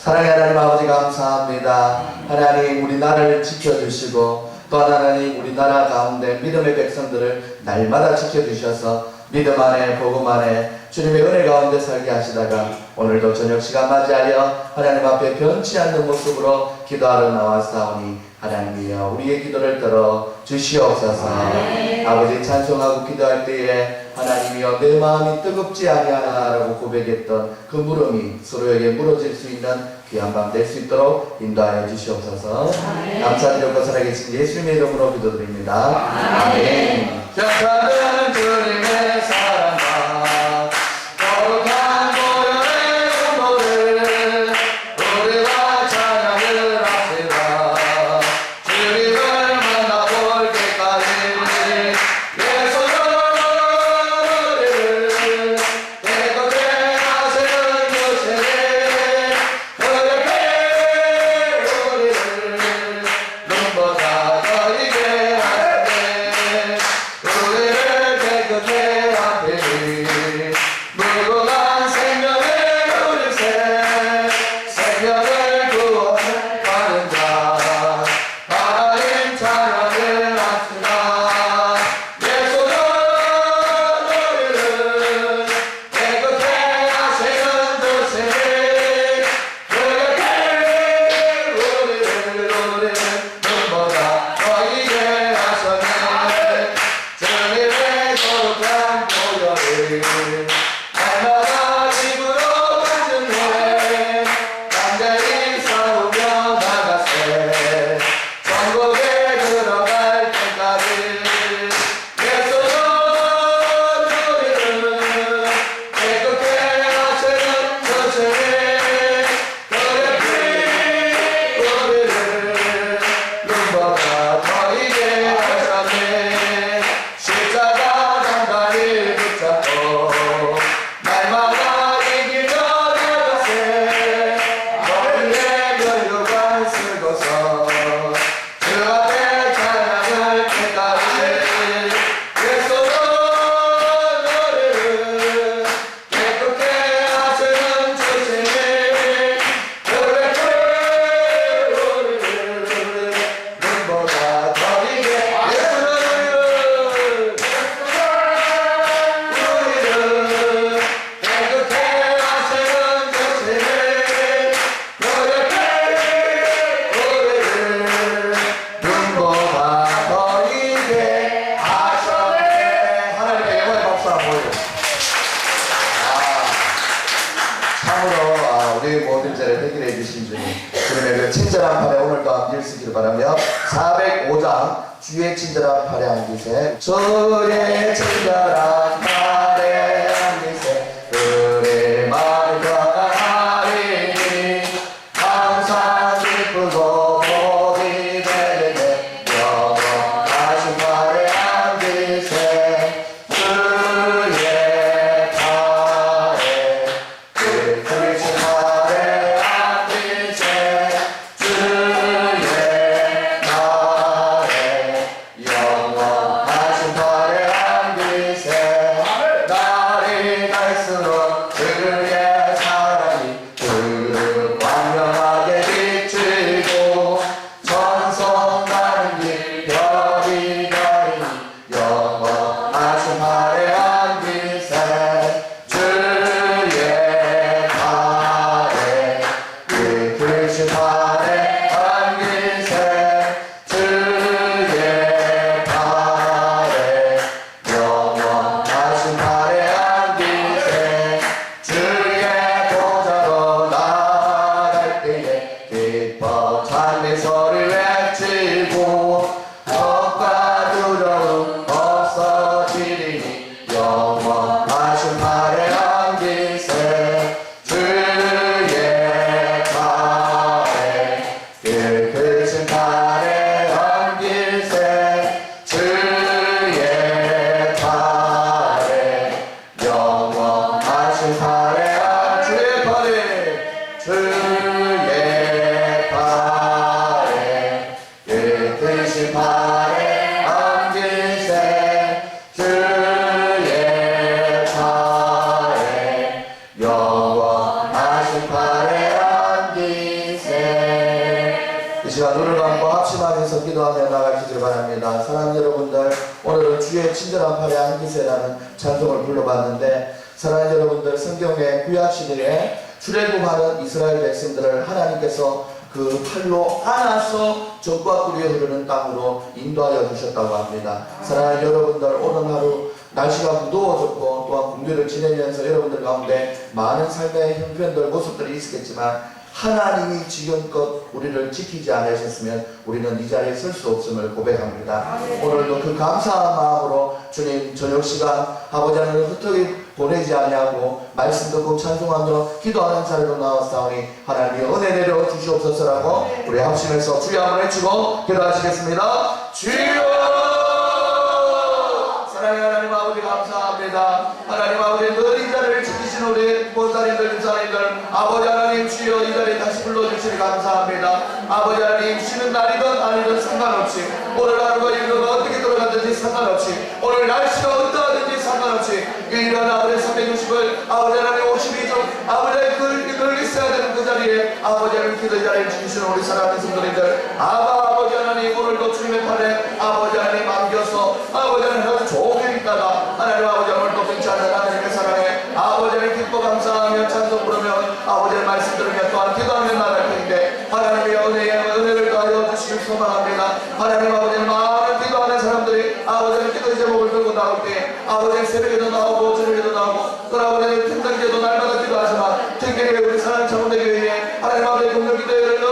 사랑의 하나님 아버지 감사합니다. 하나님 우리나라를 지켜주시고 또 하나님 우리나라 가운데 믿음의 백성들을 날마다 지켜주셔서 믿음 안에 복음 안에 주님의 은혜 가운데 살게 하시다가 오늘도 저녁 시간 맞이하여 하나님 앞에 변치 않는 모습으로 기도하러 나왔사오니 하나님이여 우리의 기도를 들어 주시옵소서. 아버지 찬송하고 기도할 때에 하나님이여 내 마음이 뜨겁지 아니하나라고 고백했던 그 물음이 서로에게 물어질 수 있는 귀한 밤 될 수 있도록 인도하여 주시옵소서. 감사드리고 살아계신 예수님의 이름으로 기도드립니다. 아멘. 역사는 주님의 사랑과 거룩한 보혈의 공로를 우리가 찬양을 합시다. 주님을 만나볼 때까지 내 손으로 우리를 깨끗게 하시는 주시니 그렇게 우리를 눈보다 더 이게 하시네. 우리를 깨끗게 하시니 무궁한 생명을 누리세. 생명을 구원하는 자 하나님 찬양을 합시다. 예수는 우리를 깨끗게 하시는 주시니 그렇게 우리를 눈보다 더 이게 하셨네. 주님의 거룩한 보혈을 날마다 집으로 가슴에 간절히 싸우며 나가세. 천국에 들어갈 때까지 예수는 우리를 깨끗게 하시는 주시니 그렇게 우리를 눈보다 더 이게 하셨네. 십자가 단단히 붙잡고 날마다 이기며 나가세. 너희의 면류관 쓰고서 주 앞에 찬양할 때까지 예수는 우리를 깨끗게 하시는 주시니 그렇게 우리를 눈보다 더 이게 예수는 우리를 깨끗게 하시는 주시니 그렇게 우리를 눈보다 더 이게 하셨네. 하나님께 영광의 박수 한번 보여주세요. 참으로 우리 모든 죄를 해결해 주신 주님 주님의 그 친절한 팔에 오늘도 함께 쓰기를 바라며 405장 주의 친절한 팔에 안기세. 주의 친절한 팔에 안기세. 그의 마음이 건강하리니 항상 기쁘고 복이 되리네. 영원하신 팔에 안기세. 주의 팔에 그 크신 팔에 안기세. 주의 팔에 영원하신 팔에 안기세. 날이 갈수록 그의 사랑이 그 광명하게 비치고 전성 가는 길 별이 별이니 영원하신 팔에 안기세. 주의 팔에 그 크신 팔에 안기세. 주의 팔에 영원하신 팔에 안기세. 주의 보좌로 나아갈 때에 기뻐 찬미 소리 외치고 겁과 두려움 없어지리니 영원하신 팔에 안기세. 주의 팔에 시간 눈을 감고 합심하면서 기도하며 나가시길 바랍니다. 사랑하는 여러분들, 오늘은 주의 친절한 팔에 안기세라는 찬송을 불러봤는데, 사랑하는 여러분들, 성경의 구약시대에 출애굽하는 이스라엘 백성들을 하나님께서 그 팔로 안아서 적과 꿀이 흐르는 땅으로 인도하여 주셨다고 합니다. 사랑하는 여러분들, 오늘 하루 날씨가 무더워졌고 또한 공휴일을 지내면서 여러분들 가운데 많은 삶의 형편들, 모습들이 있었겠지만 하나님이 지금껏 우리를 지키지 않으셨으면 우리는 이 자리에 설 수 없음을 고백합니다. 오늘도 그 감사한 마음으로 주님 저녁 시간 아버지 하나님을 흩어이 보내지 아니하고 말씀 듣고 찬송하며 기도하는 자리로 나왔사오니 하나님이 은혜 내려 주시옵소서라고 우리 합심해서 주여 한번 외치고 기도하시겠습니다. 주여! 사랑의 하나님 아버지 감사합니다. 하나님 아버지 늘 이 자리를 지키신 우리 본사님들, 유사님들 아버지 하나님 주여 이 자리에 다시 불러주시니 감사합니다. 아버지 하나님 쉬는 날이든 아니든 상관없이 오늘 하루가 일과가 어떻게 돌아가든지 상관없이 오늘 날씨가 어떠하든지 상관없이 유일한 아버지 360을 아버지 하나님 52종 아버지 하나님 늘 있어야 되는 그 자리에 아버지 하나님 기도 자리에 주시는 우리 사랑하는 성도님들 아버지 하나님 오늘도 주님의 팔에 아버지 하나님 안겨서 아버지 하나님 아주 종일 있다가 하나님 아버지 오늘도 괜찮은 하나님의 사랑에 아버지 하나님 기뻐 감사하며 찬송 부르며 아버지의 말씀 들으며 또한 기도하며 나갈 텐데 하나님의 은혜를 더하여 주시길 소망합니다. 하나님 아버지 많은 기도하는 사람들이 아버지의 기도 제목을 들고 나올 때 아버지의 새벽에도 나오고 저녁에도 나오고 또 아버지의 평상기에도 날마다 기도하지만 특별히 우리 사랑하는 장로대교회에 하나님 아버지의 공동 기도회를 늘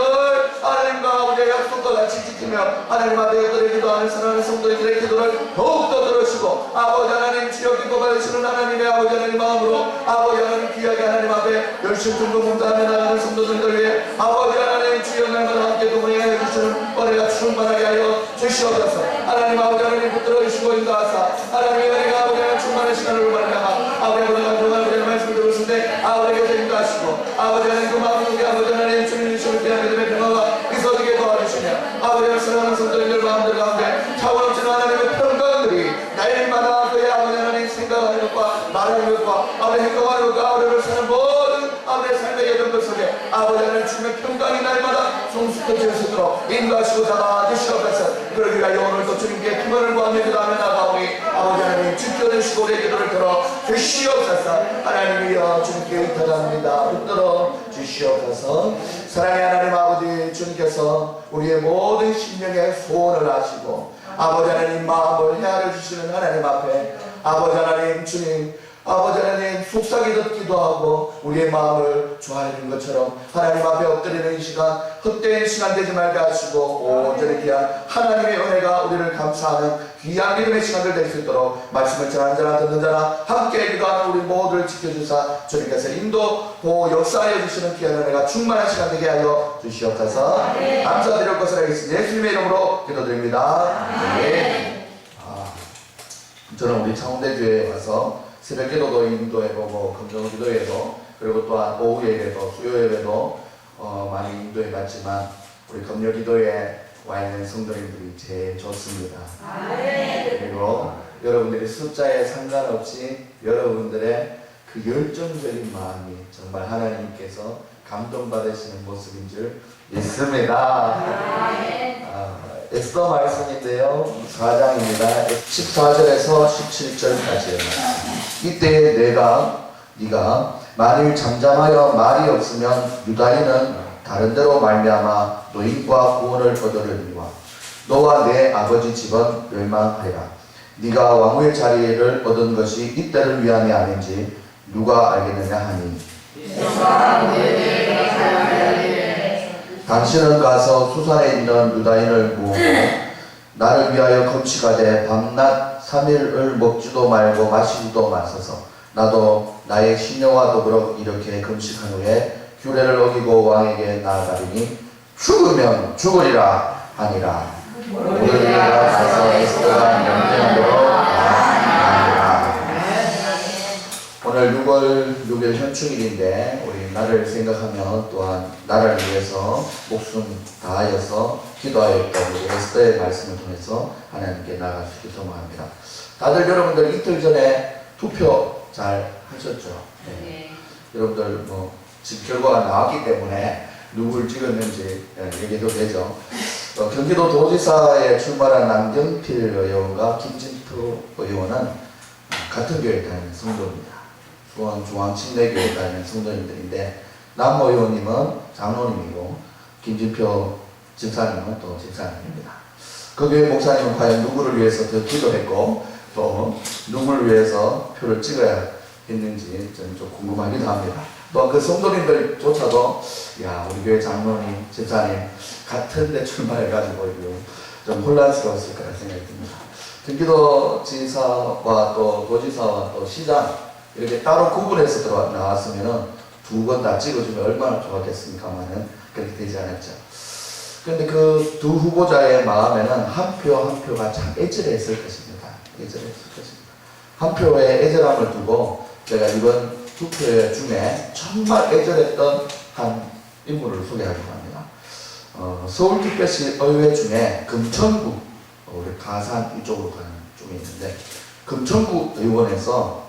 하나님과 아버지의 약속과 같이 지키며 하나님 아버지의 기도하는 사랑하는 성도들의 기도를 더욱더 들으시고 아버지 하나님 주여 기뻐 받으시는 하나님의 아버지 하나님 마음으로 아버지 하나님 귀하게 하나님 앞에 열심히 중동봉사하며 나가는 성도들을 위해 아버지 하나님 주여 날마다 함께 동행하여 주시는 은혜가 충만하게 하여 주시옵소서. 하나님 아버지 하나님 붙들어 주시고 인도하사 하나님의 은혜가 아버지 하나님 충만한 시간으로 말미암아 아버지 하나님 동안 우리의 말씀을 들으시는데 아버지께서 인도하시고 아버지 하나님 그 마음속에 아버지 하나님 주님 주시는 귀한 믿음의 평화가 있어지게 도와주시며 아버지 하나님 사랑하는 성도님들 마음들 가운데 차원 없이는 하나님의 평강들이 날마다 그의 아버지 하나님 생각하는 것과 말하는 것과 아버지 행동하는 것과 아버지를 사는 모든 아버지의 삶의 여정들 속에 아버지 하나님 주님의 평강이 날마다 성숙해질 수 있도록 인도하시고 잡아주시옵소서. 그러기 위하여 오늘도 주님께 기만을 구하며 기도하며 나가오니 아버지 하나님 지켜주시고 우리의 기도를 들어 주시옵소서. 하나님이여 주님께 의탁합니다. 붙들어 주시옵소서. 사랑의 하나님 아버지 주님께서 우리의 모든 심령의 소원을 아시고 아버지 하나님 마음을 헤아려 주시는 하나님 앞에 아버지 하나님 주님 아버지 하나님 속삭이 듣기도 하고 우리의 마음을 좋아하는 것처럼 하나님 앞에 엎드리는 이 시간 헛된 시간 되지 말게 하시고 온전히 귀한 하나님의 은혜가 우리를 감사하는 귀한 믿음의 시간들 될 수 있도록 말씀을 전하는 자나 듣는 자나 함께 기도하는 우리 모두를 지켜주사 주님께서 인도 보호 역사하여 주시는 귀한 은혜가 충만한 시간 되게 하여 주시옵소서. 감사드릴 것을 알겠습니다. 예수님의 이름으로 기도드립니다. 저는 우리 창원대교회에 와서 새벽 기도도 인도해보고 금정 기도회도 그리고 또한 오후 예배도 수요 예배도 많이 인도해봤지만 우리 금요 기도회에 와 있는 성도님들이 제일 좋습니다. 그리고 여러분들이 숫자에 상관없이 여러분들의 그 열정적인 마음이 정말 하나님께서 감동받으시는 모습인 줄 믿습니다. 엑스더 말씀인데요. 4장입니다. 14절에서 17절까지의 말씀. 이때 네가 만일 잠잠하여 말이 없으면 유다인은 다른 데로 말미암아 노임과 구원을 얻으려니와 너와 내 아버지 집은 멸망하리라. 네가 왕후의 자리를 얻은 것이 이때를 위함이 아닌지 누가 알겠느냐 하니 당신은 가서 수산에 있는 유다인을 모으고 나를 위하여 금식하되 밤낮 3일을 먹지도 말고 마시지도 마소서. 나도 나의 시녀와 더불어 이렇게 금식한 후에 규례를 어기고 왕에게 나아가리니 죽으면 죽으리라 하니라. 오늘 내가 가서 에스더가 명령대로 나아가리라. 오늘 6월 6일 현충일인데 우리 나를 생각하며 또한 나를 위해서 목숨 다하여서 기도하였던 우리 에스더의 말씀을 통해서 하나님께 나아가시길 소망합니다. 다들 여러분들 이틀 전에 투표 잘 하셨죠? 네. 여러분들 지금 결과가 나왔기 때문에 누굴 찍었는지 얘기해도 되죠. 경기도 도지사에 출마한 남경필 의원과 김진표 의원은 같은 교회에 다니는 성도입니다. 중앙침례교회에 다니는 성도님들인데 남 의원님은 장로님이고 김진표 집사님은 또 집사님입니다. 그 교회 목사님은 과연 누구를 위해서 더 기도했고 또 누구를 위해서 표를 찍어야 했는지 저는 좀 궁금하기도 합니다. 또 그 성도님들조차도 야 우리 교회 장로님, 집사님 같은 데 출마해가지고 좀 혼란스러웠을 거라 생각이 듭니다. 경기도지사와 또 도지사와 또 시장 이렇게 따로 구분해서 나왔으면은 두 번 다 찍어주면 얼마나 좋았겠습니까만은 그렇게 되지 않았죠. 그런데 그 두 후보자의 마음에는 한 표 한 표가 참 애절했을 것입니다. 애절했을 것입니다. 한 표의 애절함을 두고 제가 이번 투표 중에 정말 애절했던 한 인물을 소개하려고 합니다. 서울특별시 의회 중에 금천구, 우리 가산 이쪽으로 가는 쪽에 있는데 금천구 의원에서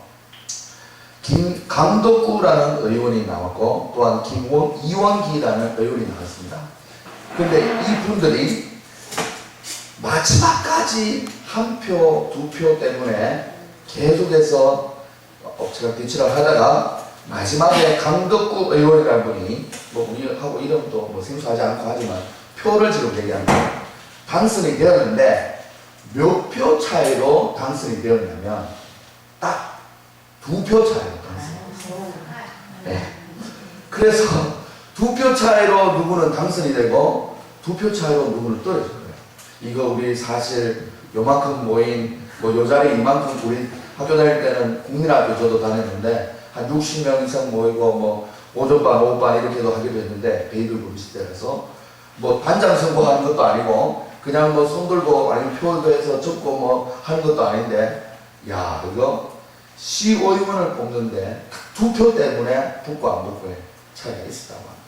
강덕구라는 의원이 나왔고 또한 이원기라는 의원이 나왔습니다. 근데 이분들이 마지막까지 한 표, 두 표 때문에 계속해서 엎치락뒤치락 하다가 마지막에 강덕구 의원이라는 분이 우리하고 이름도 생소하지 않고 하지만 표를 지금 얘기합니다. 당선이 되었는데 몇 표 차이로 당선이 되었냐면 딱 두 표 차이로 당선이 됐어요. 네. 그래서 두 표 차이로 누구는 당선이 되고 두 표 차이로 누구는 떨어진 거예요. 이거 우리 사실 요만큼 모인 요 자리 이만큼 우리 학교 다닐 때는 국민학교 저도 다녔는데 한 60명 이상 모이고 오전반, 오후반 이렇게도 하기도 했는데 베이글 시대라서 반장 선거하는 것도 아니고 그냥 손 들고 아니면 표도 해서 적고 하는 것도 아닌데 야 이거 시의원을 뽑는데 두 표 때문에 붙고 안 붙고의 차이가 있었다고 합니다.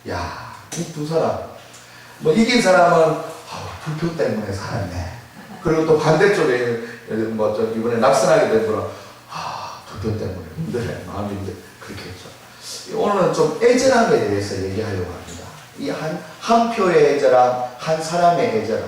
야 이 두 사람 이긴 사람은 두 표 때문에 살았네. 그리고 또 반대쪽에 이번에 낙선하게 된 분은 두 표 때문에 힘들어요. 마음이 힘들어. 그렇게 했죠. 오늘은 좀 애절함에 대해서 얘기하려고 합니다. 이 한 표의 애절함, 한 사람의 애절함,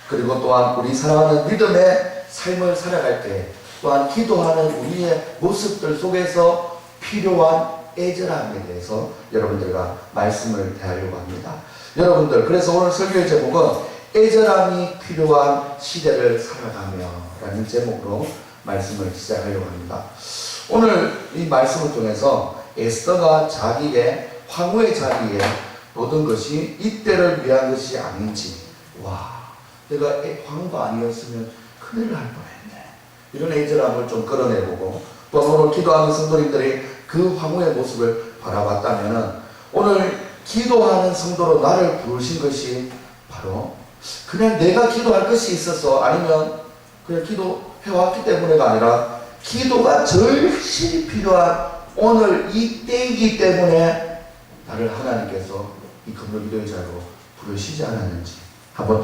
그리고 또한 우리 사랑하는 믿음의 삶을 살아갈 때 또한 기도하는 우리의 모습들 속에서 필요한 애절함에 대해서 여러분들과 말씀을 대하려고 합니다. 여러분들, 그래서 오늘 설교의 제목은 애절함이 필요한 시대를 살아가며 라는 제목으로 말씀을 시작하려고 합니다. 오늘 이 말씀을 통해서 에스더가 자기의 황후의 자리에 모든 것이 이때를 위한 것이 아닌지, 내가 황후가 아니었으면 큰일 날 뻔했네, 이런 애절함을 좀 끌어내보고, 또 오늘 기도하는 성도님들이 그 황후의 모습을 바라봤다면 오늘 기도하는 성도로 나를 부르신 것이 바로 그냥 내가 기도할 것이 있어서 아니면 그냥 기도해왔기 때문에가 아니라 기도가 절실히 필요한 오늘 이 때이기 때문에 나를 하나님께서 이 금요기도의 자리로 부르시지 않았는지 한번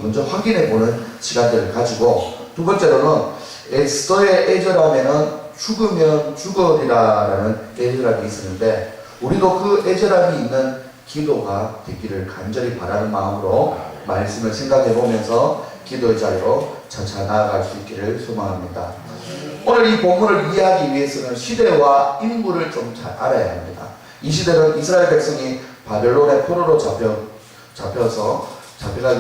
먼저 확인해보는 시간들을 가지고, 두 번째로는 에스더의 애절함에는 죽으면 죽으리라라는 애절함이 있었는데 우리도 그 애절함이 있는 기도가 되기를 간절히 바라는 마음으로 말씀을 생각해 보면서 기도의 자리로 차차 나아갈 수 있기를 소망합니다. 오늘 이 본문을 이해하기 위해서는 시대와 인물을 좀 잘 알아야 합니다. 이 시대는 이스라엘 백성이 바벨론의 포로로 잡혀가기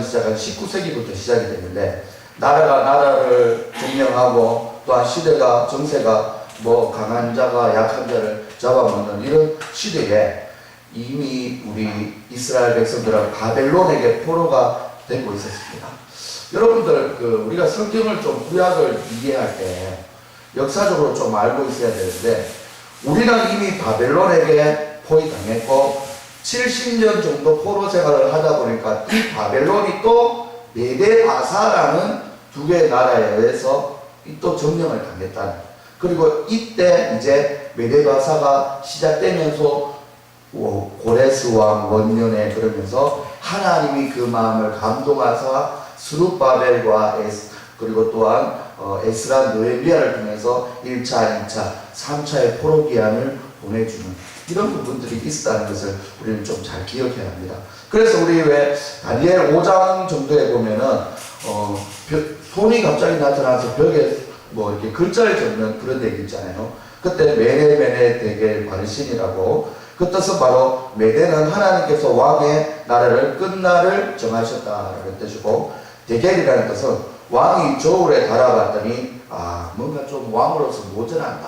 시작한 19세기부터 시작이 됐는데, 나라가 나라를 점령하고 또한 시대가 정세가 강한 자가 약한 자를 잡아먹는 이런 시대에 이미 우리 이스라엘 백성들은 바벨론에게 포로가 되고 있었습니다. 여러분들 우리가 성경을 좀 구약을 이해할 때 역사적으로 좀 알고 있어야 되는데, 우리는 이미 바벨론에게 포위당했고 70년 정도 포로 생활을 하다 보니까 이 바벨론이 또 메데바사라는 두 개의 나라에 의해서 또 점령을 당했다는, 그리고 이때 이제 메데바사가 시작되면서 고레스 왕 원년에 그러면서 하나님이 그 마음을 감동하사 스룹바벨과 그리고 또한 에스라 느헤미야를 통해서 1차, 2차, 3차의 포로 기한을 보내주는 이런 부분들이 있다는 것을 우리는 좀 잘 기억해야 합니다. 그래서 우리 왜 다니엘 5장 정도에 보면은 손이 갑자기 나타나서 벽에 뭐 이렇게 글자를 적는 그런 얘기 있잖아요. 그때 메네 데겔 바르신이라고, 그 뜻은 바로 메대는 하나님께서 왕의 나라를 끝날을 정하셨다라는 뜻이고, 데겔이라는 뜻은 왕이 저울에 달아봤더니 뭔가 좀 왕으로서 모자란다.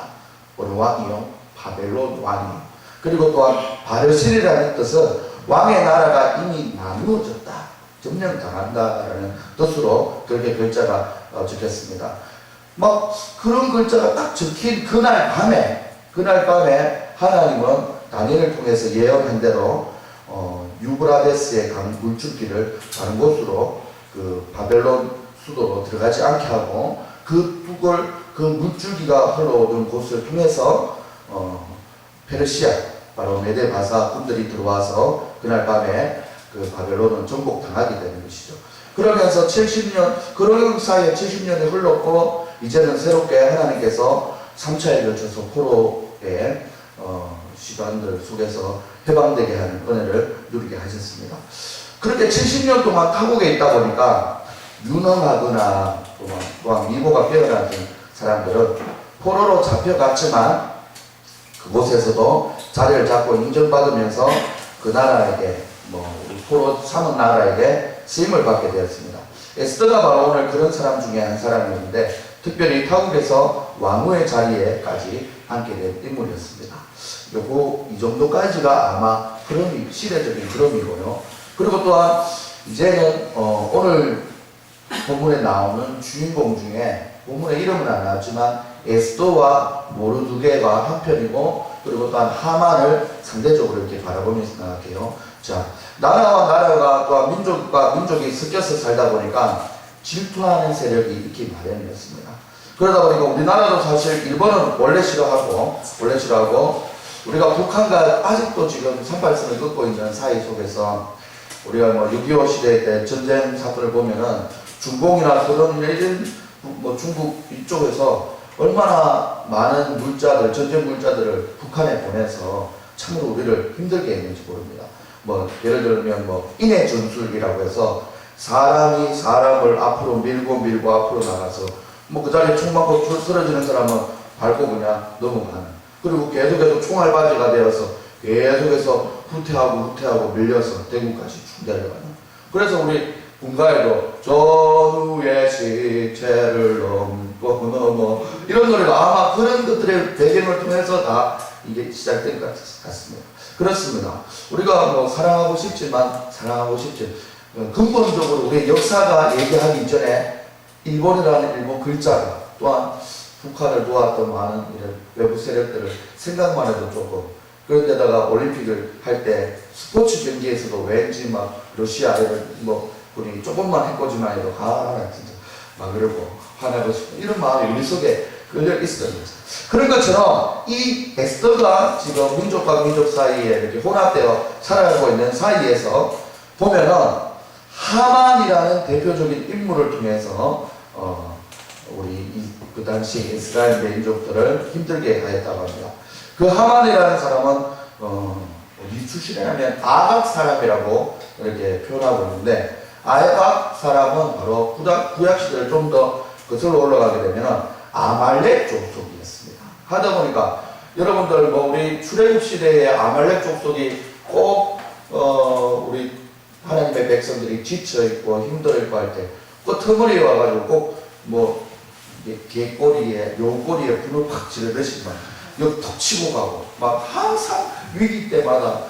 오늘 왕이요, 바벨론 왕이요. 그리고 또한 바르실이라는 뜻은 왕의 나라가 이미 나누어졌다, 점령당한다라는 뜻으로 그렇게 글자가 적혔습니다. 막 그런 글자가 딱 적힌 그날 밤에 하나님은 다니엘을 통해서 예언한 대로 유브라데스의 강 물줄기를 다른 곳으로 그 바벨론 수도로 들어가지 않게 하고, 그 물줄기가 흘러오는 곳을 통해서 페르시아, 바로 메데 바사 군들이 들어와서 그날 밤에 그 바벨론은 정복당하게 되는 것이죠. 그러면서 70년, 그런 사이에 70년이 흘렀고, 이제는 새롭게 하나님께서 3차에 걸쳐서 포로의 시간들 속에서 해방되게 하는 은혜를 누리게 하셨습니다. 그렇게 70년 동안 타국에 있다 보니까 유능하거나 또한 미모가 뛰어난 사람들은 포로로 잡혀갔지만 그곳에서도 자리를 잡고 인정받으면서 그 나라에게 포로 삼은 나라에게 쓰임을 받게 되었습니다. 에스더가 바로 오늘 그런 사람 중에 한 사람이었는데, 특별히 타국에서 왕후의 자리에까지 앉게 된 인물이었습니다. 그리고 이 정도까지가 아마 시대적인 흐름이고요. 그리고 또한 이제는 오늘 본문에 나오는 주인공 중에, 본문에 이름은 안 나왔지만 에스더와 모르드게가 한편이고, 그리고 또한 하만을 상대적으로 이렇게 바라보면서 나갈게요. 자, 나라와 나라가 또한 민족과 민족이 섞여서 살다 보니까 질투하는 세력이 있기 마련이었습니다. 그러다 보니까 우리나라도 사실 일본은 원래 싫어하고 우리가 북한과 아직도 지금 산발선을 긋고 있는 사이 속에서 우리가 6.25 시대 때 전쟁 사건을 보면은 중공이나 그런 중국 이쪽에서 얼마나 많은 전쟁 물자들을 북한에 보내서 참으로 우리를 힘들게 했는지 모릅니다. 예를 들면 인해 전술이라고 해서 사람이 사람을 앞으로 밀고 앞으로 나가서 그 자리에 총 맞고 쓰러지는 사람은 밟고 그냥 넘어가는, 그리고 계속해서 총알바지가 되어서 계속해서 후퇴하고 밀려서 대구까지 쭉 내려가는. 그래서 우리 군가에도 전우의 시체를 넘고 이런 노래가 아마 그런 것들의 배경을 통해서 다 이게 시작된 것 같습니다. 그렇습니다. 우리가 사랑하고 싶지 근본적으로 우리의 역사가 얘기하기 이전에 일본이라는 일본 글자가, 또한 북한을 도왔던 많은 이런 외부 세력들을 생각만 해도 조금, 그런데다가 올림픽을 할 때 스포츠 경기에서도 왠지 러시아 분이 조금만 해코지만 해도 진짜 그러고 화나고 싶고 이런 마음이 우리 속에 걸려 있었던 거죠. 그런 것처럼 이 에스더가 지금 민족과 민족 사이에 이렇게 혼합되어 살아가고 있는 사이에서 보면은 하만이라는 대표적인 인물을 통해서 그 당시 이스라엘 민족들을 힘들게 하였다고 합니다. 그 하만이라는 사람은 어디 출신이냐면 아각 사람이라고 이렇게 표현하고 있는데, 아각 사람은 바로 구약 시대를 좀 더 거슬러 올라가게 되면 아말렉 족속이었습니다. 하다 보니까 여러분들 우리 출애굽 시대의 아말렉 족속이 꼭 우리 하나님의 백성들이 지쳐 있고 힘들어 있고 할 때 끄트머리에 와가지고 꼭 개꼬리에 용꼬리에 불을 팍 지르듯이 여기 톡 치고 가고 항상 위기 때마다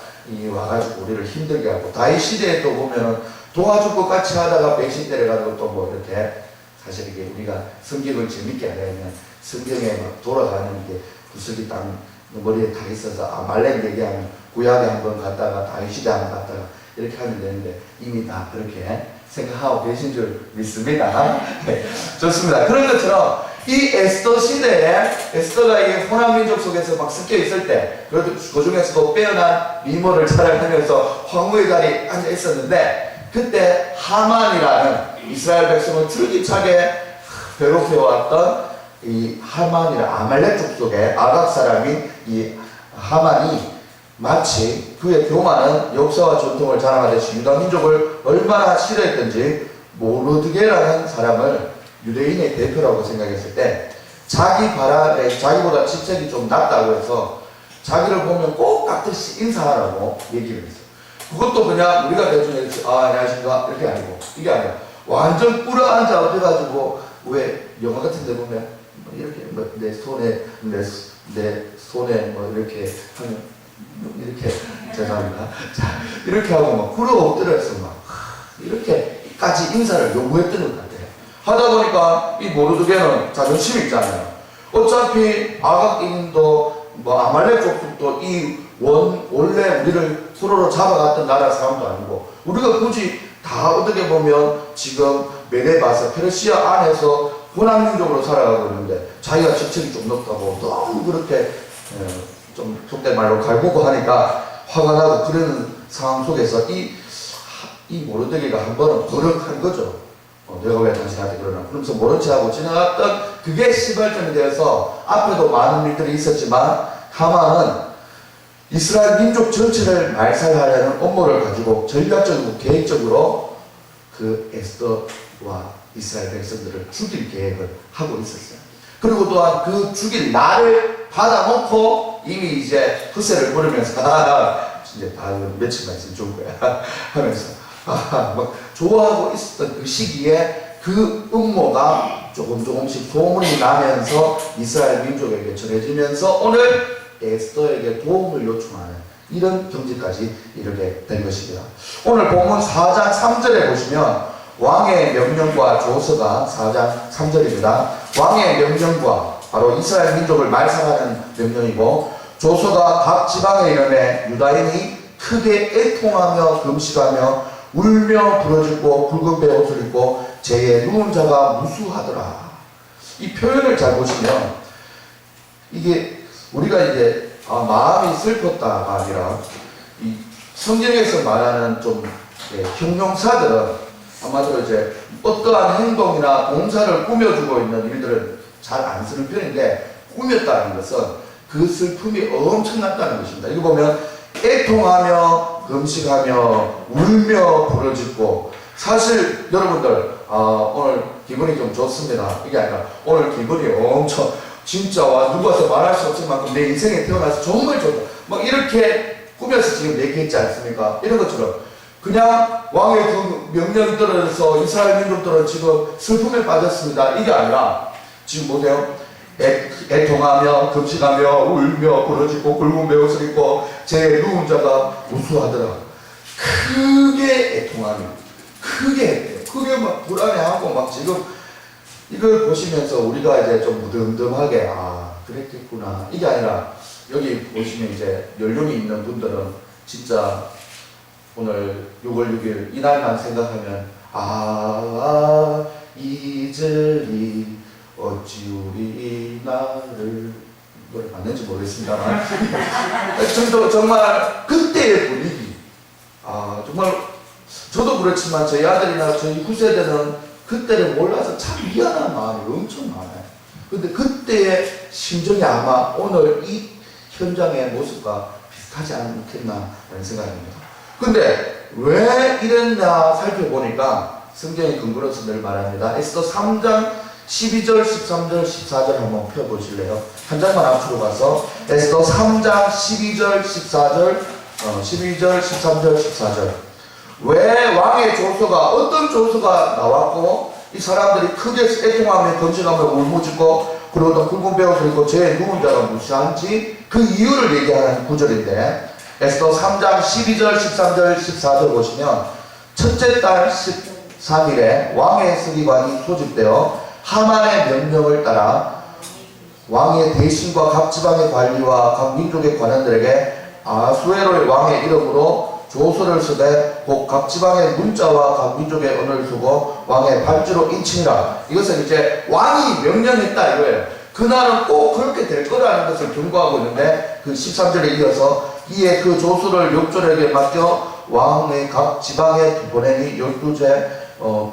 와가지고 우리를 힘들게 하고, 다윗 시대에도 보면은 도와줄 것 같이 하다가 배신 때려가지고 또 이렇게, 사실 이게 우리가 성경을 재밌게 하려면 성경에 돌아가는 게 구석이 땅 머리에 다 있어서 아말렉 얘기하면 구약에 한번 갔다가 다윗 시대 한번 갔다가 이렇게 하면 되는데 이미 다 그렇게 생각하고 계신 줄 믿습니다. 네, 좋습니다. 그런 것처럼 이 에스더 시대에 에스더가 이 호남민족 속에서 섞여 있을 때, 그래도 그 중에서도 빼어난 미모를 자랑하면서 황후의 자리에 앉아 있었는데, 그때 하만이라는 이스라엘 백성을 줄기차게 괴롭혀왔던 이 하만이라는 아말렉 족속의 아각 사람인 이 하만이 마치 그의 교만은 역사와 전통을 자랑하듯이 유다 민족을 얼마나 싫어했던지 모르드게라는 사람을 유대인의 대표라고 생각했을 때 자기 바람에 자기보다 직책이 좀 낮다고 해서 자기를 보면 꼭 깍듯이 인사하라고 얘기를 했어요. 그것도 그냥 우리가 대충 이렇게 안녕하십니까 이렇게 아니고 이게 아니라 완전 꿇어앉아 어져가지고 왜 영화 같은 데 보면 이렇게 내 손에 뭐 이렇게 하면 이렇게 죄송합니다. 자 이렇게 하고 막 꿇어 엎드려서 막 이렇게까지 인사를 요구했던 것 같아요. 하다 보니까 이 모르드게는 자존심이 있잖아요. 어차피 아각인도 뭐 아말렉 족속도 원래 우리를 포로로 잡아갔던 나라 사람도 아니고 우리가 굳이 다 어떻게 보면 지금 메데바스 페르시아 안에서 혼합민족으로 살아가고 있는데 자기가 직책이 좀 높다고 너무 그렇게 좀 속된 말로 갈구고 하니까 화가 나고 그러는 상황 속에서 이 모르드게가 한 번은 버럭한 거죠. 내가 왜 당신한테 그러나 그러면서 모른 체하고 지나갔던 그게 시발점이 되어서 앞에도 많은 일들이 있었지만 하만은 이스라엘 민족 전체를 말살하려는 업무를 가지고 전략적이고 계획적으로 그 에스더와 이스라엘 백성들을 죽일 계획을 하고 있었어요. 그리고 또한 그 죽일 날을 받아놓고 이미 이제 흑세를 부르면서 이제 다 며칠만 있으면 좋을 거야 하면서 막 좋아하고 있었던 그 시기에 그 음모가 조금씩 소문이 나면서 이스라엘 민족에게 전해지면서 오늘 에스더에게 도움을 요청하는 이런 경지까지 이르게 된 것입니다. 오늘 본문 4장 3절에 보시면 왕의 명령과 조서가 4장 3절입니다. 왕의 명령과 바로 이스라엘 민족을 말살하는 명령이고 조서가 각 지방에 이르매 유다인이 크게 애통하며 금식하며 울며 부러지고 붉은 베옷을 입고 제에 누운 자가 무수하더라. 이 표현을 잘 보시면 이게 우리가 이제 마음이 슬펐다가 아니라 이 성경에서 말하는 좀 형용사들은 아마도 이제 어떠한 행동이나 동사를 꾸며주고 있는 일들은 잘 안 쓰는 편인데 꾸몄다는 것은 그 슬픔이 엄청났다는 것입니다. 이거 보면 애통하며 금식하며 울며 부르짖고 사실 여러분들 오늘 기분이 좀 좋습니다. 이게 아니라 오늘 기분이 엄청 진짜 누가서 말할 수 없을 만큼 내 인생에 태어나서 정말 좋다 막 이렇게 꾸며서 지금 얘기했지 않습니까? 이런 것처럼 그냥 왕의 그 명령이 떨어져서 이스라엘 민족들은 지금 슬픔에 빠졌습니다. 이게 아니라 지금 보세요. 애통하며 금식하며 울며 부러지고 굵은 베옷을 입고 제 누운 자가 우수하더라. 크게 애통하며 크게 막 불안해하고 막 지금 이걸 보시면서 우리가 이제 좀 무덤덤하게 그랬겠구나 이게 아니라 여기 보시면 이제 연륜이 있는 분들은 진짜 오늘 6월 6일 이날만 생각하면 이슬이 어찌 우리 나를 노래 맞는지 모르겠습니다만 정말 그때의 분위기 정말 저도 그렇지만 저희 아들이나 저희 후세대는 그때를 몰라서 참 미안한 마음이 엄청 많아요. 근데 그때의 심정이 아마 오늘 이 현장의 모습과 비슷하지 않겠나라는 생각입니다. 근데 왜 이랬나 살펴보니까 성경의 근거로서 늘 말합니다. 에스더 3장 12절, 13절, 14절 한번 펴보실래요? 한 장만 앞으로 가서 에스더 3장 12절, 14절, 12절, 13절, 14절 왜 왕의 조서가 어떤 조서가 나왔고 이 사람들이 크게 애통하며 금식하며 울부짖고 그리고 또 굵은 베옷을 입고 죄에 누운 자가 무시한지 그 이유를 얘기하는 구절인데 에스더 3장 12절, 13절, 14절 보시면 첫째 달 13일에 왕의 서기관이 소집되어 하만의 명령을 따라 왕의 대신과 각 지방의 관리와 각 민족의 관원들에게 아수에로의 왕의 이름으로 조서를 쓰되 곧 각 지방의 문자와 각 민족의 언어를 쓰고 왕의 발주로 인칭이라. 이것은 이제 왕이 명령했다 이거예요. 그날은 꼭 그렇게 될 거라는 것을 경고하고 있는데 그 13절에 이어서 이에 그 조서를 욕조에게 맡겨 왕의 각 지방에 보내니 12째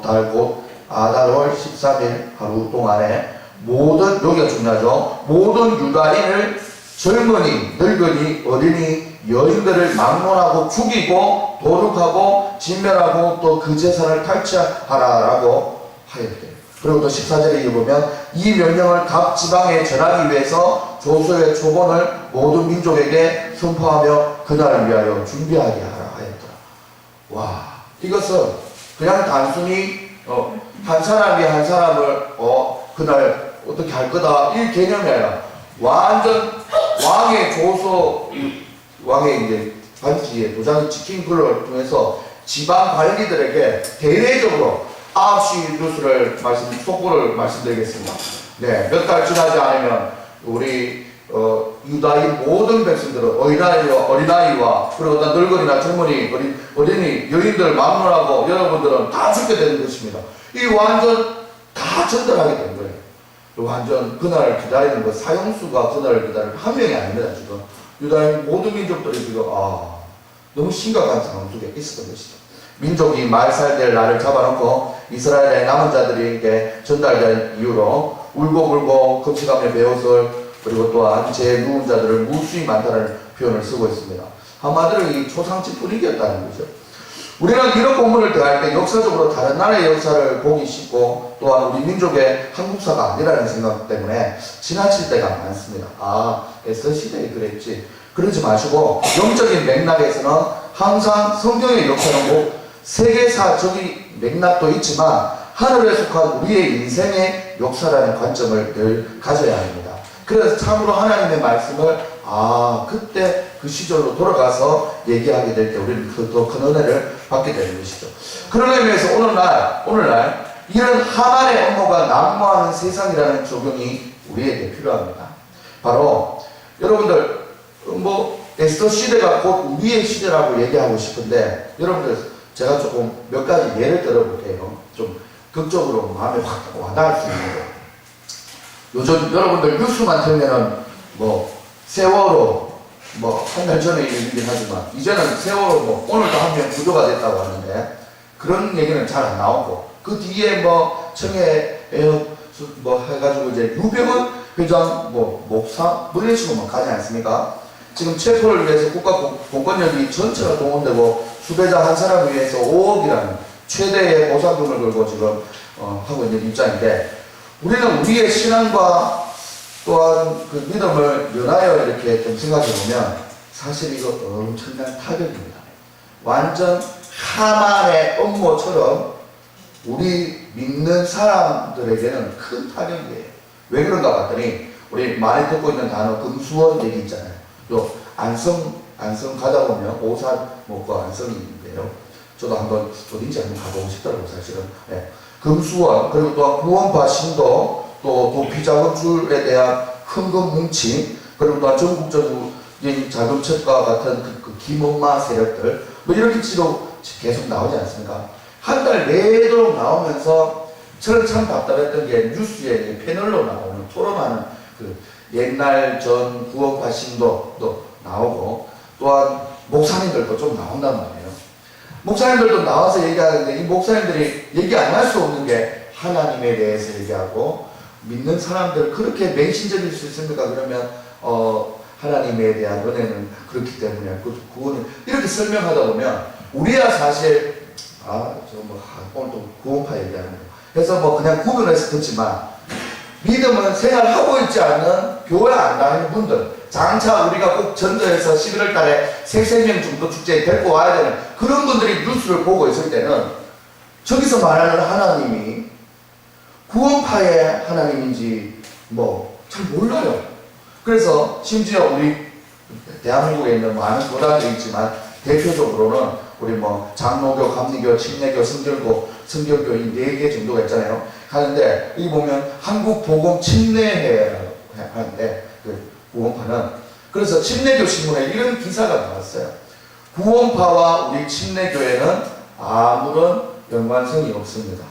달 곧 아달월 13일 하루 동안에 모든 여기가 중요하죠. 모든 유다인을 젊은이, 늙은이, 어린이, 여인들을 막론하고 죽이고 도륙하고 진멸하고 또 그 재산을 탈취하라라고 하였대요. 그리고 또 14절에 보면 이 명령을 각 지방에 전하기 위해서 조서의 초본을 모든 민족에게 선포하며 그날을 위하여 준비하게 하라 하였더라. 와, 이것은 그냥 단순히 한 사람이 한 사람을 그날 어떻게 할 거다 이 개념이 아니라 완전 왕의 조서, 왕의 이제 반지에 도장이 찍힌 글을 통해서 지방 관리들에게 대대적으로 9시 뉴스를 속보를 말씀드리겠습니다. 네, 몇 달 지나지 않으면 우리 유다인 모든 백성들은 어린아이와 그리고 어떤 늙은이나 젊은이, 어린이, 여인들 막론하고 여러분들은 다 죽게 되는 것입니다. 이 완전 다 전달하게 된 거예요. 완전 그날을 기다리는 거, 사형수가 그날을 기다리는 한 명이 아닙니다. 지금 유다인 모든 민족들이 지금 너무 심각한 상황 속에 있었던 것이죠. 민족이 말살될 날을 잡아놓고 이스라엘의 남은 자들에게 전달된 이유로 울고불고 금식하며 배옷을 그리고 또한 제 누운 자들을 무수히 많다는 표현을 쓰고 있습니다. 한마디로 이 초상집 분위기였다는 거죠. 우리는 이런 본문을 대할 때 역사적으로 다른 나라의 역사를 보기 쉽고 또한 우리 민족의 한국사가 아니라는 생각 때문에 지나칠 때가 많습니다. 에스더 시대에 그랬지. 그러지 마시고 영적인 맥락에서는 항상 성경의 역사는 세계사적인 맥락도 있지만 하늘에 속한 우리의 인생의 역사라는 관점을 늘 가져야 합니다. 그래서 참으로 하나님의 말씀을 그때 그 시절로 돌아가서 얘기하게 될 때 우리는 더 큰 은혜를 받게 되는 것이죠. 그런 의미에서 오늘날 이런 하나의 업무가 난무하는 세상이라는 적용이 우리에게 필요합니다. 바로 여러분들 에스더 시대가 곧 우리의 시대라고 얘기하고 싶은데 여러분들 제가 조금 몇 가지 예를 들어볼게요. 좀 극적으로 마음에 확 와닿을 수 있는 거. 요즘 여러분들 뉴스만 틀면은 세월호 한 달 전에 얘기긴 하지만 이제는 세월호 오늘도 한 명 구조가 됐다고 하는데 그런 얘기는 잘 안 나오고 그 뒤에 청해 해가지고 이제 유병헌 회장 목사 이런 식으로 가지 않습니까? 지금 체포를 위해서 국가 공권력이 전체가 동원되고 수배자 한 사람을 위해서 5억이라는 최대의 보상금을 걸고 지금 하고 있는 입장인데 우리는 우리의 신앙과 또한 그 믿음을 연하여 이렇게 좀 생각해 보면 사실 이거 엄청난 타격입니다. 완전 하만의 업무처럼 우리 믿는 사람들에게는 큰 타격이에요. 왜 그런가 봤더니 우리 많이 듣고 있는 단어 금수원 얘기 있잖아요. 요 안성 가다 보면 오산 안성이 있는데요. 저도 한번 어딘지 한번 가보고 싶더라고요, 사실은. 네. 금수원 그리고 또한 구원파 신도 또 도피자금줄에 대한 헌금 뭉침 그리고 또한 전국적인 자금책과 같은 그 김엄마 세력들 이렇게 지로 계속 나오지 않습니까? 한 달 내도록 나오면서 저는 참 답답했던 게 뉴스에 패널로 나오는 토론하는 그 옛날 전 구원파 신도도 나오고 또한 목사님들도 좀 나온단 말이에요. 목사님들도 나와서 얘기하는데 이 목사님들이 얘기 안 할 수 없는 게 하나님에 대해서 얘기하고 믿는 사람들 그렇게 맹신적일 수 있습니까? 그러면 하나님에 대한 은혜는 그렇기 때문에 구원을 이렇게 설명하다 보면 우리야 사실 오늘 또 구원파 얘기하는 거 그래서 그냥 구분해서 듣지만 믿음은 생활하고 있지 않는 교회 안 다니는 분들 장차 우리가 꼭 전도해서 11월 달에 새생명 중도 축제에 데리고 와야 되는 그런 분들이 뉴스를 보고 있을 때는 저기서 말하는 하나님이 구원파의 하나님인지 잘 몰라요. 그래서 심지어 우리 대한민국에 있는 많은 교단들이 있지만 대표적으로는 우리 장로교, 감리교, 침례교, 성결교 이 4개 정도가 있잖아요. 하는데 여기 보면 한국복음 침례회라고 하는데 그 구원파는 그래서 침례교 신문에 이런 기사가 나왔어요. 구원파와 우리 침례교회는 아무런 연관성이 없습니다.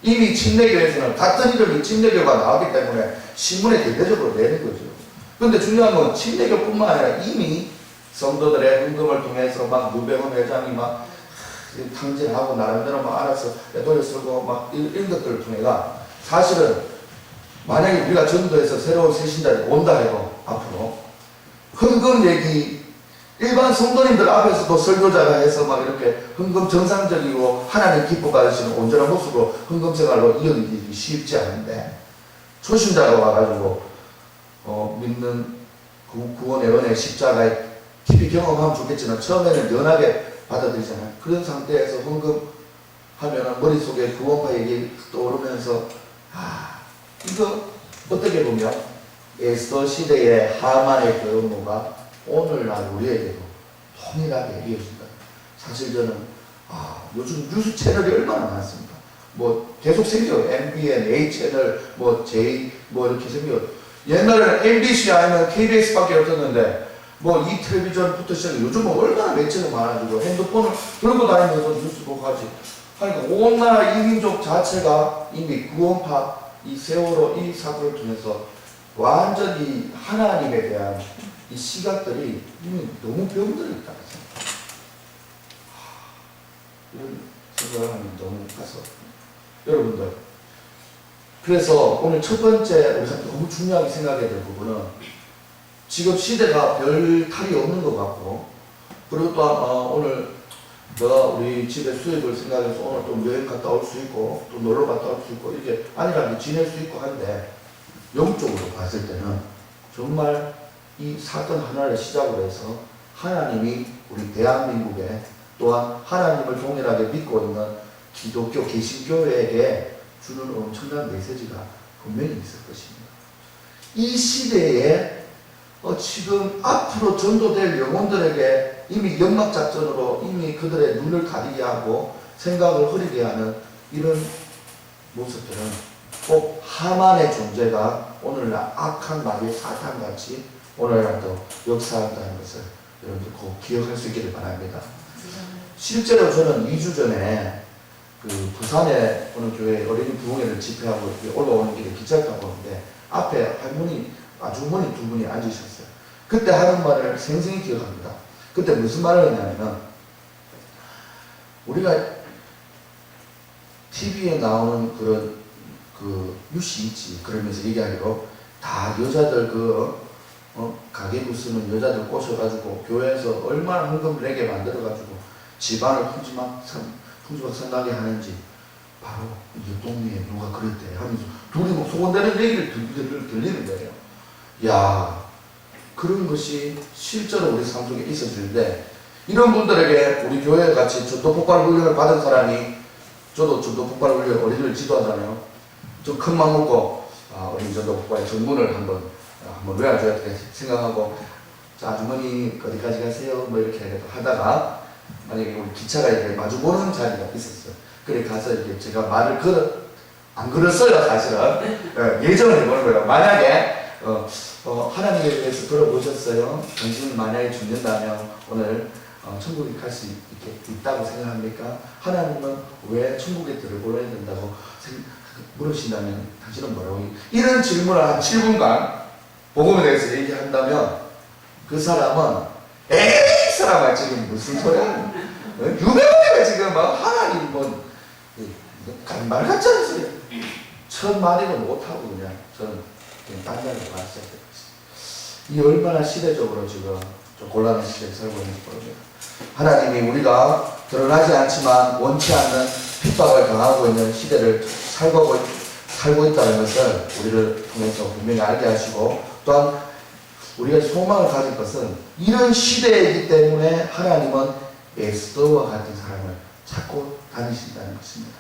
이미 침례교에서는 같은 이름이 침례교가 나왔기 때문에 신문에 대대적으로 내는 거죠. 그런데 중요한 건 침례교뿐만 아니라 이미 성도들의 헌금을 통해서 유병헌 회장이 탕진하고 나름대로 알아서 돈을 쓰고 이런 것들을 통해가 사실은 만약에 우리가 전도해서 새로운 새신자들이 온다 해도 앞으로 헌금 얘기 일반 성도님들 앞에서도 설교자가 해서 막 이렇게 헌금 정상적이고 하나님 기뻐 받으시는 온전한 모습으로 헌금 생활로 이어지기 쉽지 않은데 초심자가 와가지고 믿는 구원의 은혜 십자가에 깊이 경험하면 좋겠지만 처음에는 연하게 받아들이잖아요. 그런 상태에서 헌금하면 머릿속에 구원파 얘기 떠오르면서 이거 어떻게 보면 에스더 시대의 하만의 그 업무가 오늘날 우리에게도 통일하게 이어진다. 사실 저는 요즘 뉴스 채널이 얼마나 많습니까? 뭐 계속 생겨요. MBN, A채널, 뭐 J 뭐 이렇게 생겨요. 옛날에는 MBC 아니면 KBS밖에 없었는데 뭐 이 텔레비전부터 시작해 요즘 뭐 얼마나 매체가 많아지고 핸드폰을 들고 다니면서 뉴스 보고 하지. 그러니까 온 나라 이민족 자체가 이미 구원파 이 세월호 이 사고를 통해서 완전히 하나님에 대한 이 시각들이 이미 너무 병들어 있다. 이런 생각을 하면 너무 가서 여러분들 그래서 오늘 첫 번째 우리가 너무 중요하게 생각해야 될 부분은 지금 시대가 별 탈이 없는 것 같고 그리고 또한 오늘 내가 우리 집에 수입을 생각해서 오늘 또 여행 갔다 올 수 있고 또 놀러 갔다 올 수 있고 이렇게 아니라면 지낼 수 있고 한데 영적으로 봤을 때는 정말 이 사건 하나를 시작으로 해서 하나님이 우리 대한민국에 또한 하나님을 동일하게 믿고 있는 기독교 개신교회에게 주는 엄청난 메시지가 분명히 있을 것입니다. 이 시대에 지금 앞으로 전도될 영혼들에게 이미 연막작전으로 이미 그들의 눈을 가리게 하고 생각을 흐리게 하는 이런 모습들은 꼭 하만의 존재가 오늘날 악한 마귀의 사탄같이 오늘날도 역사한다는 것을 여러분들 꼭 기억할 수 있기를 바랍니다. 실제로 저는 2주 전에 그 부산에 어느 교회 어린이 부흥회를 집회하고 올라오는 길에 기차를 타고 오는데 앞에 할머니, 아주머니 두 분이 앉으셨어요. 그때 하는 말을 생생히 기억합니다. 그때 무슨 말을 했냐면 우리가 TV에 나오는 그런 그 유시 있지 그러면서 얘기하기로 다 여자들 가계부 쓰는 여자들 꼬셔가지고 교회에서 얼마나 헌금을 내게 만들어가지고 집안을 풍지박산나게 하는지 바로 이 동네에 누가 그랬대 하면서 둘이 뭐 소곤대는 얘기를 들리는 거예요. 야, 그런 것이 실제로 우리 삶 속에 있어지는데 이런 분들에게 우리 교회 같이 전도 폭발 훈련을 받은 사람이 저도 전도 폭발 훈련 어린이를 지도하잖아요. 좀 큰 맘 먹고 어린이 전도 폭발 전문을 한번 외워줘야 돼 생각하고 자 아주머니 어디까지 가세요? 뭐 이렇게 하다가 만약에 우리 기차가 이렇게 마주보는 자리가 있었어요. 그래 가서 이렇게 제가 말을 안 걸었어요 사실은. 예정을 해보는 거예요. 만약에 하나님에 대해서 들어보셨어요? 당신은 만약에 죽는다면 오늘 천국에 갈 수 있다고 생각합니까? 하나님은 왜 천국에 들어보내야 된다고 물으신다면 당신은 뭐라고 이런 질문을 한 7분간 복음에 대해서 얘기한다면 그 사람은 에이 사람아 지금 무슨 소리야? 유명하게 지금 하나님 말 같지 않은 소리야. 첫 마디는 못하고 그냥 저는 딴 데로 갔어야 될 것이다. 이 얼마나 시대적으로 지금 좀 곤란한 시대에 살고 있는지 모릅니다. 하나님이 우리가 드러나지 않지만 원치 않는 핍박을 당하고 있는 시대를 살고 있다는 것을 우리를 통해서 분명히 알게 하시고 또한 우리가 소망을 가질 것은 이런 시대이기 때문에 하나님은 에스더와 같은 사람을 찾고 다니신다는 것입니다.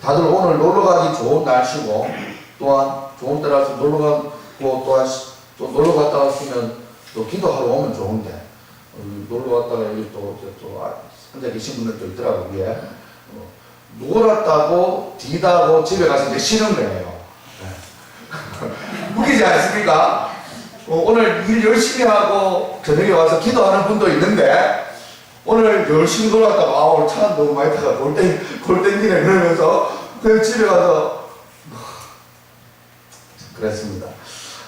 다들 오늘 놀러가기 좋은 날씨고 또한 좋은 때 라서 놀러가고 또한 또 놀러 갔다 왔으면 또 기도하러 오면 좋은데 놀러 갔다가 여기 또 앉아 계신 분들도 있더라고 위에 놀았다고 디다고 집에 가서 이제 쉬는 거예요. 웃기지 않습니까? 오늘 일 열심히 하고 저녁에 와서 기도하는 분도 있는데 오늘 열심히 놀았다가 오늘 차 너무 많이 타가 골 땡기네 그러면서 그냥 집에 가서 그랬습니다.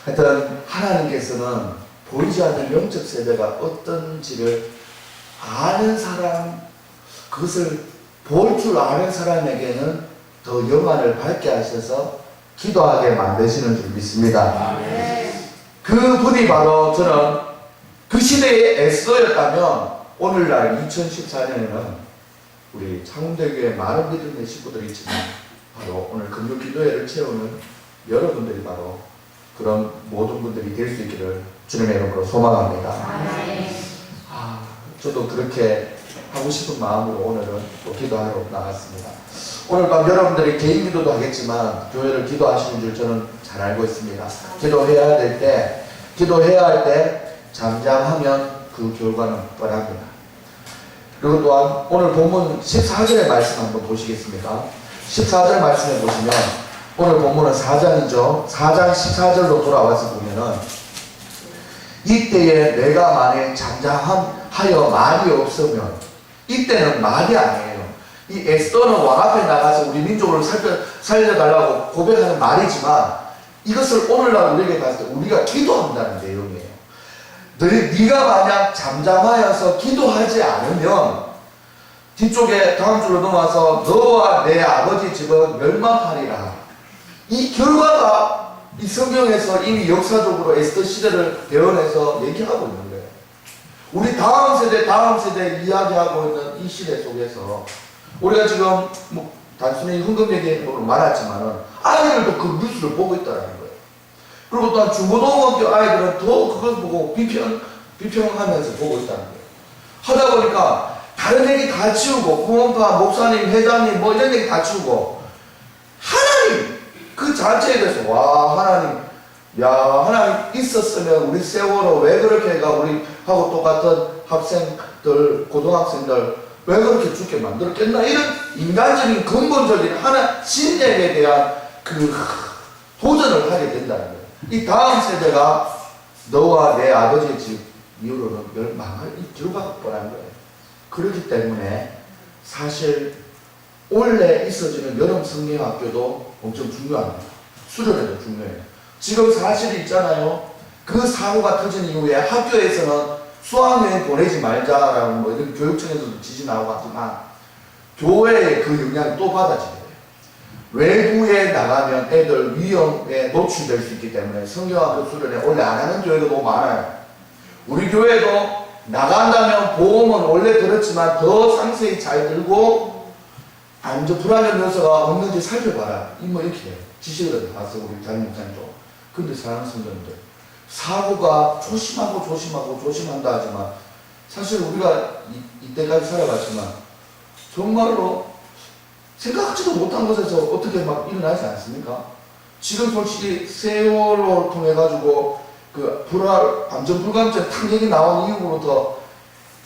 하여튼 하나님께서는 보이지 않는 영적 세대가 어떤지를 아는 사람 그것을 볼 줄 아는 사람에게는 더 영안을 밝게 하셔서 기도하게 만드시는 줄 믿습니다. 그 분이 바로 저는 그 시대의 에스더였다면 오늘날 2014년에는 우리 창원대교회 많은 믿음의 식구들이 있지만 바로 오늘 금요 기도회를 채우는 여러분들이 바로 그런 모든 분들이 될 수 있기를 주님의 이름으로 소망합니다. 저도 그렇게 하고 싶은 마음으로 오늘은 또 기도하러 나갔습니다. 오늘 밤 여러분들이 개인 기도도 하겠지만 교회를 기도하시는 줄 저는 잘 알고 있습니다. 기도해야 할 때 잠잠하면 그 결과는 뻔합니다. 그리고 또한 오늘 본문 14절의 말씀 한번 보시겠습니까? 14절 말씀에 보시면 오늘 본문은 4장이죠. 4장 14절로 돌아와서 보면은 이때에 내가 만일 잠잠하여 말이 없으면, 이때는 말이 아니에요. 이 에스더는 왕 앞에 나가서 우리 민족을 살려달라고 고백하는 말이지만 이것을 오늘날 우리에게 봤을 때 우리가 기도한다는 내용이에요. 네가 만약 잠잠하여서 기도하지 않으면 뒤쪽에 다음 줄로 넘어와서 너와 내 아버지 집은 멸망하리라. 이 결과가 이 성경에서 이미 역사적으로 에스더 시대를 대언해서 얘기하고 있는 거예요. 우리 다음 세대 이야기하고 있는 이 시대 속에서 우리가 지금 뭐 단순히 헌금 얘기로 많았지만은 아이들도 그 뉴스를 보고 있다는 거예요. 그리고 또한 중고등학교 아이들은 더 그걸 보고 비평하면서 보고 있다는 거예요. 하다 보니까 다른 얘기 다 치우고 구원파, 목사님, 회장님 뭐 이런 얘기 다 치우고 하나님 그 자체에 대해서 와 하나님 있었으면 우리 세월호 왜 그렇게 해가 우리하고 똑같은 학생들, 고등학생들 왜 그렇게 죽게 만들었겠나, 이런 인간적인 근본적인 하나 신념에 대한 그 도전을 하게 된다는 거예요. 이 다음 세대가 너와 내 아버지의 집 이후로는 망할 이 결과가 뻔한 거예요. 그렇기 때문에 사실 올해 있어지는 여름 성경학교도 엄청 중요합니다. 수련회도 중요해요. 지금 사실이 있잖아요. 그 사고가 터진 이후에 학교에서는 수학여행 보내지 말자라고 뭐 이런 교육청에서도 지시 나오고 하지만 교회의 그 영향이 또 받아지게 돼요. 외부에 나가면 애들 위험에 노출될 수 있기 때문에 성경학교 수련회 원래 안 하는 교회가 너무 많아요. 우리 교회도 나간다면 보험은 원래 들었지만 더 상세히 잘 들고 불안전 요소가 없는지 살펴봐라. 뭐 이렇게 지시를 받았어 우리 담임 목사님도. 근데 사랑하는 성도님들, 사고가 조심한다 하지만 사실 우리가 이때까지 살아갔지만 정말로 생각지도 못한 곳에서 어떻게 막 일어나지 않습니까? 지금 솔직히 세월호를 통해 가지고 그 안전불감증 탁 얘기 나온 이후부터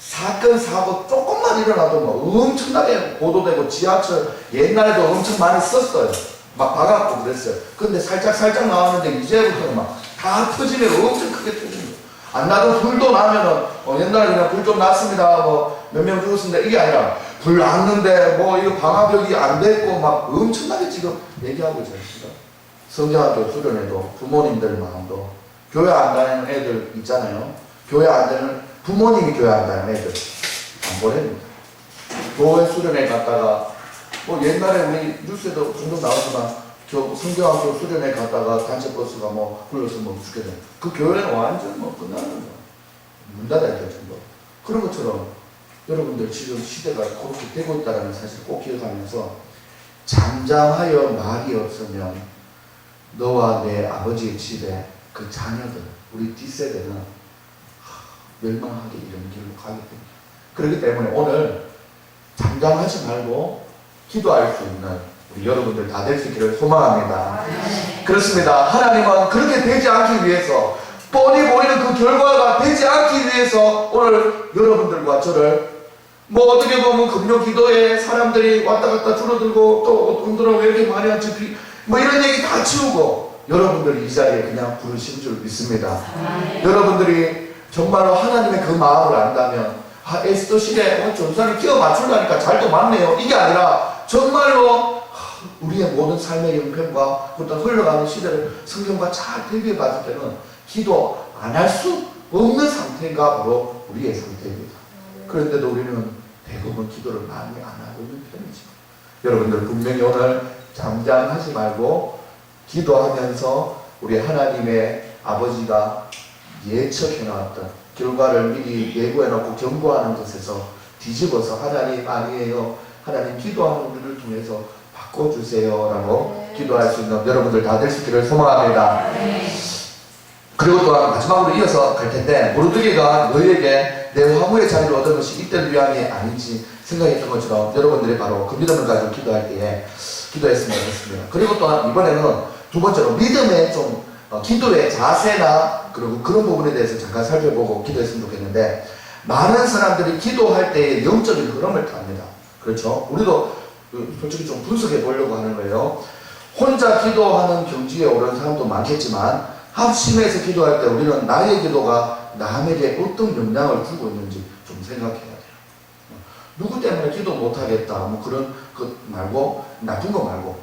사건 사고 조금만 일어나도 막 엄청나게 보도되고 지하철 옛날에도 엄청 많이 썼어요. 막 박았고 그랬어요. 근데 살짝 나왔는데 이제부터는 막 다 터지면 엄청 크게 터집니다. 안 나도 불도 나면은 옛날에 그냥 불 좀 났습니다 뭐 몇 명 죽었습니다 이게 아니라 불 났는데 뭐 이거 방화벽이 안 됐고 막 엄청나게 지금 얘기하고 있습니다. 성경학교 수련회도 부모님들 마음도 교회 안 다니는 애들 있잖아요. 교회 안 다니는 부모님이 교회 안 다니는 애들 안 보냅니다. 교회 수련회 갔다가 뭐 옛날에 우리 뉴스에도 종종 나오지만 성경학교 수련회 갔다가 단체 버스가 뭐 굴러서 뭐 죽게 된 그 교회는 완전 뭐 끝나는 거야. 문 닫아야 될 정도. 그런 것처럼 여러분들 지금 시대가 그렇게 되고 있다는 사실 꼭 기억하면서 잠잠하여 말이 없으면 너와 내 아버지의 집에 그 자녀들, 우리 뒷세대는 멸망하게 이런 길로 가게 됩니다. 그렇기 때문에 오늘 잠잠하지 말고 기도할 수 있는 우리 여러분들 다 될 수 있기를 소망합니다. 그렇습니다. 하나님은 그렇게 되지 않기 위해서, 뻔히 보이는 그 결과가 되지 않기 위해서 오늘 여러분들과 저를 뭐 어떻게 보면 금요 기도에 사람들이 왔다 갔다 줄어들고 또 어떤 분들은 왜 이렇게 많이 왔지 뭐 이런 얘기 다 치우고 여러분들이 이 자리에 그냥 부르신 줄 믿습니다. 여러분들이 정말로 하나님의 그 마음을 안다면 에스더 시대에 전사를 끼워 맞추려니까 잘도 맞네요. 이게 아니라 정말로 우리의 모든 삶의 형편과 어떤 흘러가는 시대를 성경과 잘 대비해 봤을 때는 기도 안 할 수 없는 상태가 바로 우리의 상태입니다. 그런데도 우리는 대부분 기도를 많이 안 하고 있는 편이죠. 여러분들 분명히 오늘 잠잠하지 말고 기도하면서 우리 하나님의 아버지가 예측해 나왔던 결과를 미리 예고해놓고 경고하는 것에서 뒤집어서 하나님 아니에요. 하나님 기도하는 우리를 통해서 바꿔주세요라고 기도할 수 있는 여러분들 다 될 수 있기를 소망합니다. 그리고 또한 마지막으로 이어서 갈 텐데 모르드게가 너희에게 내 화무의 자리를 얻은 것이 이때를 위함이 아닌지 생각했던 것처럼 여러분들이 바로 그 믿음을 가지고 기도할 때에 기도했으면 좋겠습니다. 그리고 또한 이번에는 두 번째로 믿음의 좀 기도의 자세나 그리고 그런 부분에 대해서 잠깐 살펴보고 기도했으면 좋겠는데 많은 사람들이 기도할 때의 영적인 흐름을 탑니다. 그렇죠? 우리도 솔직히 좀 분석해 보려고 하는 거예요. 혼자 기도하는 경지에 오른 사람도 많겠지만 합심해서 기도할 때 우리는 나의 기도가 남에게 어떤 영향을 주고 있는지 좀 생각해야 돼요. 누구 때문에 기도 못하겠다 뭐 그런 것 말고 나쁜 거 말고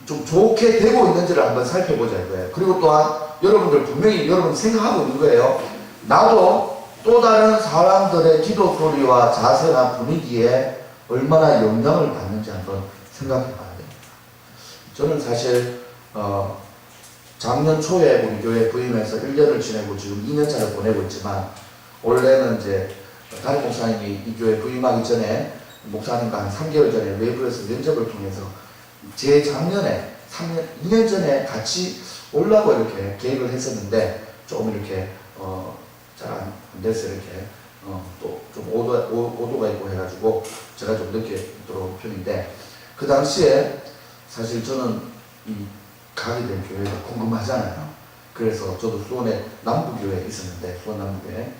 좀 좋게 되고 있는지를 한번 살펴보자 이거예요. 그리고 또한 여러분들 분명히 여러분 생각하고 있는 거예요. 나도 또 다른 사람들의 기도 소리와 자세나 분위기에 얼마나 영향을 받는지 한번 생각해 봐야 돼요. 저는 사실 작년 초에 우리 교회 부임해서 1년을 지내고 지금 2년차를 보내고 있지만 원래는 이제 담임 목사님이 이 교회 부임하기 전에 목사님과 한 3개월 전에 외부에서 면접을 통해서 제 작년에 2년 전에 같이 오려고 이렇게 계획을 했었는데 조금 이렇게 잘 안 돼서 이렇게 또 좀 오도가 있고 해가지고 제가 좀 늦게 들어온 편인데 그 당시에 사실 저는 이 가게 된 교회가 궁금하잖아요. 그래서 저도 수원에 남부교회에 있었는데 수원 남부교회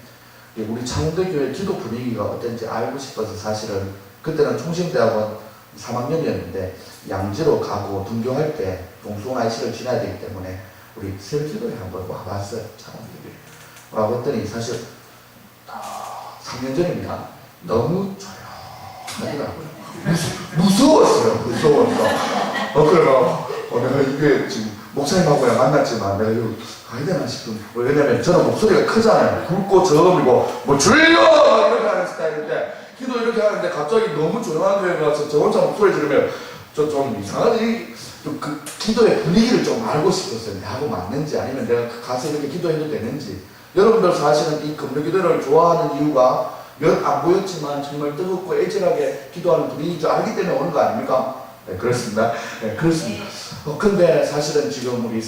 우리 창원대교회 기도 분위기가 어떤지 알고 싶어서 사실은 그때는 총신대학원 3학년이었는데 양지로 가고 등교할 때 동수원 IC를 지나야 되기 때문에 우리 새벽기도에 한번 와봤어요. 창원대교회 와봤더니 사실 3년 전입니다. 너무 조용하더라고요. 무서웠어요. 그래서 내가 이게 지금 목사님하고야 만났지만 내가 이거 가야 되나 싶은 왜냐면 저는 목소리가 크잖아요. 굵고 저음이고 뭐 줄여 이렇게 하는 스타일인데 기도 이렇게 하는데 갑자기 너무 조용한 교회 가서 저 혼자 목소리 들으면 저 좀 이상하지. 좀 그 기도의 분위기를 좀 알고 싶었어요. 나하고 맞는지 아니면 내가 가서 이렇게 기도해도 되는지. 여러분들 사실은 이 금요 기도를 좋아하는 이유가 몇 안 보였지만 정말 뜨겁고 애절하게 기도하는 분위기인 줄 알기 때문에 오는 거 아닙니까? 네, 그렇습니다. 네, 그렇습니다. 근데 사실은 지금 우리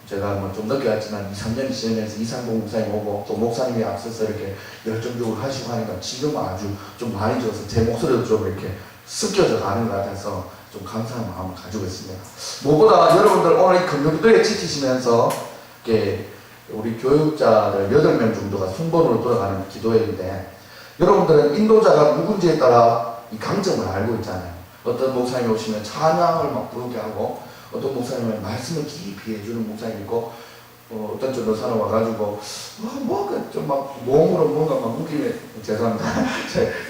제가 뭐 좀 늦게 왔지만 2, 3년이 지나면서 이상봉 목사님 오고 또 목사님이 앞서서 이렇게 열정적으로 하시고 하니까 지금 아주 좀 많이 들어서 제 목소리도 좀 이렇게 습겨져 가는 것 같아서 좀 감사한 마음을 가지고 있습니다. 무엇보다 여러분들 오늘 이 금요기도에 지키시면서 이렇게 우리 교육자들 8명 정도가 순번으로 돌아가는 기도회인데 여러분들은 인도자가 누군지에 따라 이 강점을 알고 있잖아요. 어떤 목사님이 오시면 찬양을 막 부르게 하고 어떤 목사님은 말씀을 깊이 해주는 목사님이 있고 어떤 전도사는 와가지고 좀 막 몸으로 뭔가 막 묶이면 죄송합니다.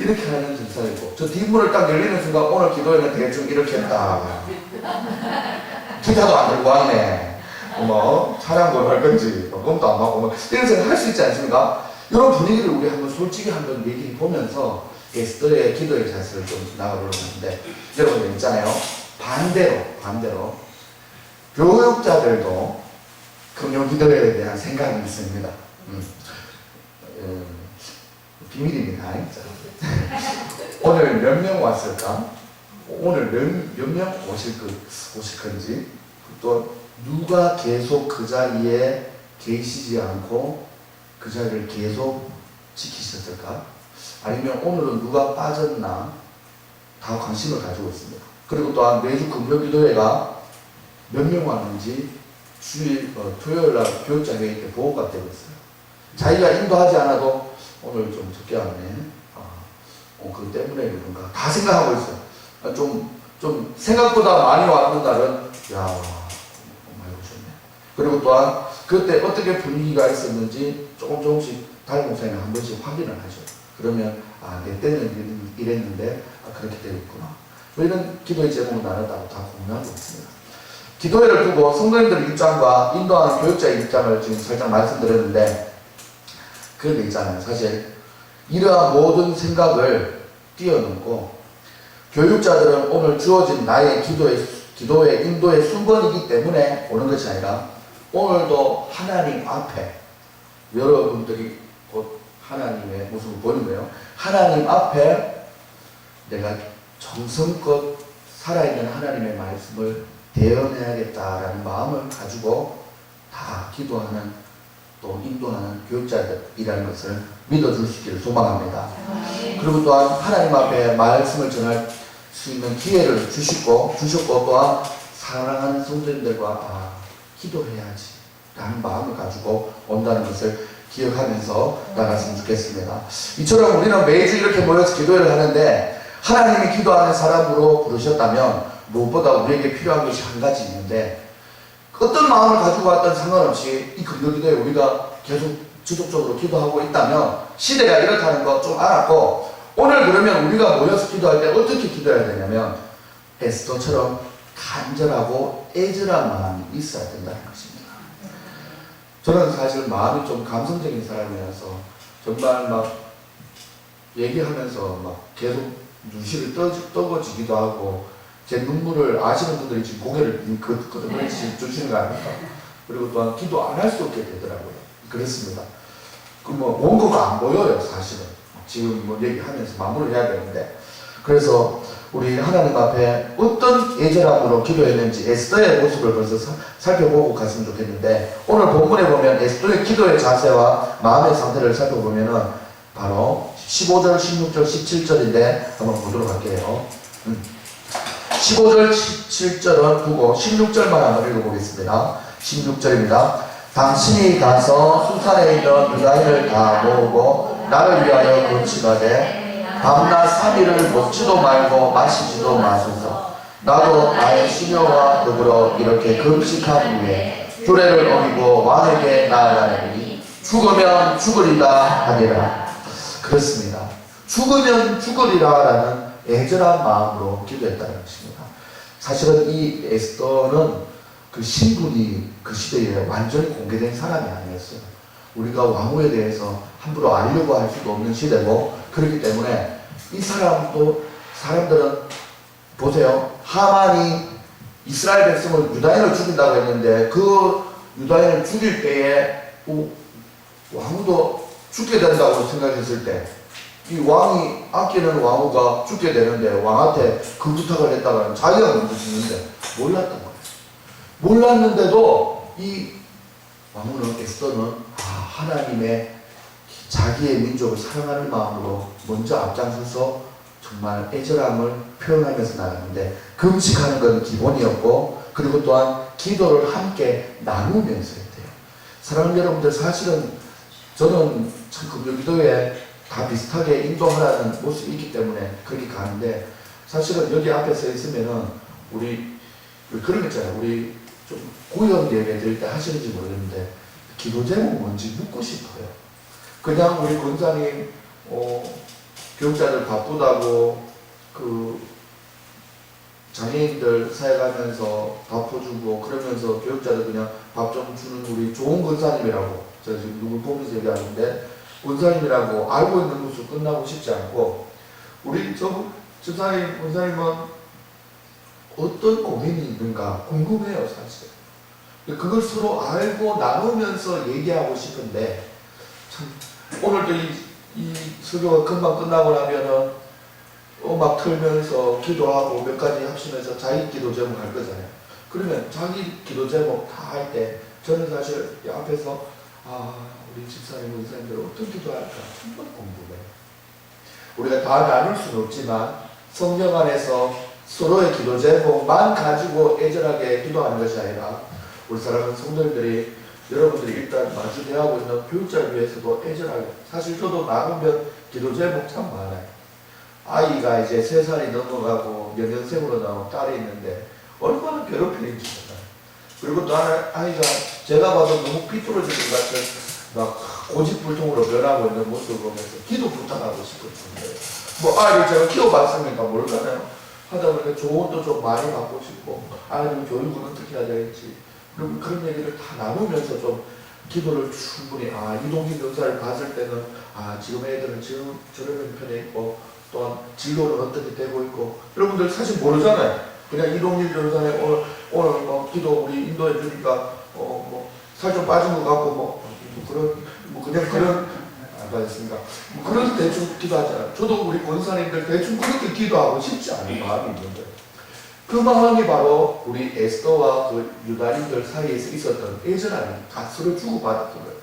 이렇게 하는 전사가 있고 저 뒷문을 딱 열리는 순간 오늘 기도회는 대충 이렇게 했다. 기타도 안 들고 왔네. 뭐 찬양도 할 건지 음도 안 받고 뭐 이런 생각 할 수 있지 않습니까? 이런 분위기를 우리 한번 솔직히 한번 얘기해 보면서 에스더의 기도의 자세를 좀 나가보려고 하는데 여러분들 있잖아요. 반대로 교육자들도 금요 기도에 대한 생각이 있습니다. 비밀입니다. 오늘 몇 명 왔을까? 오늘 몇 명 오실 건지 또 누가 계속 그 자리에 계시지 않고 그 자리를 계속 지키셨을까? 아니면 오늘은 누가 빠졌나? 다 관심을 가지고 있습니다. 그리고 또한 매주 금요기도회가 몇 명 왔는지 토요일날 교육자 회의 때 보고가 되고 있어요. 자기가 인도하지 않아도 오늘 좀 적게 왔네. 그 때문에 그런가? 다 생각하고 있어요. 좀 생각보다 많이 왔는 날은 많이 오셨네. 그리고 또한 그때 어떻게 분위기가 있었는지 조금씩 담임 목사님이 한 번씩 확인을 하죠. 그러면 내 때는 이랬는데 그렇게 되었구나. 뭐 이런 기도의 제목을 나눴다고 다 공유하고 있습니다. 기도회를 두고 성도님들의 입장과 인도하는 교육자의 입장을 지금 살짝 말씀드렸는데 그런 게 있잖아요. 사실 이러한 모든 생각을 뛰어넘고 교육자들은 오늘 주어진 나의 기도의 인도의 순번이기 때문에 오는 것이 아니라 오늘도 하나님 앞에 여러분들이 곧 하나님의 모습을 보는 거예요. 하나님 앞에 내가 정성껏 살아있는 하나님의 말씀을 대언해야겠다라는 마음을 가지고 다 기도하는 또 인도하는 교육자들이라는 것을 믿어줄 수 있기를 소망합니다. 그리고 또한 하나님 앞에 말씀을 전할 수 있는 기회를 주셨고 또한 사랑하는 성도님들과 기도해야지 라는 마음을 가지고 온다는 것을 기억하면서 나갔으면 좋겠습니다. 이처럼 우리는 매주 이렇게 모여서 기도를 하는데 하나님이 기도하는 사람으로 부르셨다면 무엇보다 우리에게 필요한 것이 한 가지 있는데 어떤 마음을 가지고 왔던 상관없이 이 근교기도에 우리가 계속 지속적으로 기도하고 있다면 시대가 이렇다는 거 좀 알았고 오늘 그러면 우리가 모여서 기도할 때 어떻게 기도해야 되냐면 에스더처럼 간절하고 애절한 마음이 있어야 된다는 것입니다. 저는 사실 마음이 좀 감성적인 사람이라서 정말 막 얘기하면서 막 계속 눈시를 떠거지기도 하고 제 눈물을 아시는 분들이 지금 고개를 끄덕끄덕 주시는 거 아닙니까? 그리고 또한 기도 안 할 수 없게 되더라고요. 그렇습니다. 그 뭐 원고가 안 보여요, 사실은. 지금 뭐 얘기하면서 마무리를 해야 되는데. 그래서 우리 하나님 앞에 어떤 애절함으로 기도했는지 에스더의 모습을 벌써 살펴보고 갔으면 좋겠는데 오늘 본문에 보면 에스더의 기도의 자세와 마음의 상태를 살펴보면은 바로 15절, 16절, 17절인데 한번 보도록 할게요. 15절, 17절은 두고 16절만 한번 읽어보겠습니다. 16절입니다. 당신이 가서 수산에 있는 유다인을 다 모으고 나를 위하여 금식하되 밤낮 3일을 먹지도 말고 마시지도 마소서. 나도 나의 수녀와 더불어 이렇게 금식한 후에 규례를 어기고 왕에게 나아가느니 죽으면 죽으리라 하니라. 그렇습니다. 죽으면 죽으리라 라는 애절한 마음으로 기도했다는 것입니다. 사실은 이 에스더는 그 신분이 그 시대에 완전히 공개된 사람이 아니었어요. 우리가 왕후에 대해서 함부로 알려고 할 수도 없는 시대고 그렇기 때문에 이 사람들은 보세요. 하만이 이스라엘 백성을 유다인을 죽인다고 했는데 그 유다인을 죽일 때에 왕후도 죽게 된다고 생각했을 때 이 왕이 아끼는 왕후가 죽게 되는데 왕한테 그 부탁을 했다가 자기가 먼저 죽는데 몰랐던 거예요. 몰랐는데도 이 왕후는 에스더는 하나님의 자기의 민족을 사랑하는 마음으로 먼저 앞장서서 정말 애절함을 표현하면서 나갔는데 금식하는 건 기본이었고 그리고 또한 기도를 함께 나누면서 했대요. 사랑하는 여러분들 사실은 저는 참 금요기도에 다 비슷하게 인도하라는 모습이 있기 때문에 그렇게 가는데 사실은 여기 앞에 서 있으면은 우리 그런 거 있잖아요. 우리 좀 구역 예배 드릴 때 하시는지 모르겠는데 기도 제목 뭔지 묻고 싶어요. 그냥 우리 권사님 교육자들 바쁘다고 그 장애인들 사역하면서 밥 퍼주고 그러면서 교육자들 그냥 밥 좀 주는 우리 좋은 권사님이라고 제가 지금 누굴 보면서 얘기하는데 권사님이라고 알고 있는 것으로 끝나고 싶지 않고 우리 집사님 권사님은 어떤 고민이 있는가 궁금해요. 사실 그걸 서로 알고 나누면서 얘기하고 싶은데 참 오늘도 이 설교가 금방 끝나고 나면은 음악 틀면서 기도하고 몇 가지 합치면서 자기 기도 제목 할 거잖아요. 그러면 자기 기도 제목 다 할 때 저는 사실 이 앞에서 우리 집사님, 의사님들 어떤 기도할까 정말 궁금해요. 우리가 다 나눌 수는 없지만 성경 안에서 서로의 기도 제목만 가지고 애절하게 기도하는 것이 아니라 우리 사랑하는 성도님들이 여러분들이 일단 마주 대하고 있는 교육자를 위해서도 애절하게 사실 저도 나누면 기도 제목 참 많아요. 아이가 이제 3살이 넘어가고 연년생으로 나온 딸이 있는데 얼마나 괴롭히는지 몰라요. 그리고 또 아이가 제가 봐도 너무 삐뚤어지는 것 같은 막 고집불통으로 변하고 있는 모습을 보면서 기도 부탁하고 싶었는데 뭐 아이를 제가 키워봤으니까 모르잖아요. 하다 보니까 조언도 좀 많이 받고 싶고 아이들 교육은 어떻게 해야 되겠지 그럼 그런 얘기를 다 나누면서 좀 기도를 충분히 이동진 교사를 봤을 때는 지금 애들은 지금 저런 편에 있고 또한 진로는 어떻게 되고 있고 여러분들 사실 모르잖아요. 그냥 이동진 교사님 오늘 뭐 기도 우리 인도해 주니까 살 좀 빠진 것 같고 그냥 그런 받았습니까? 뭐 그런 대충 기도하잖아요. 저도 우리 권사님들 대충 그렇게 기도하고 싶지 않은 마음이 있는데 그 마음이 바로 우리 에스더와 그 유다인들 사이에서 있었던 애절함이 가스를 주고받았던 거예요.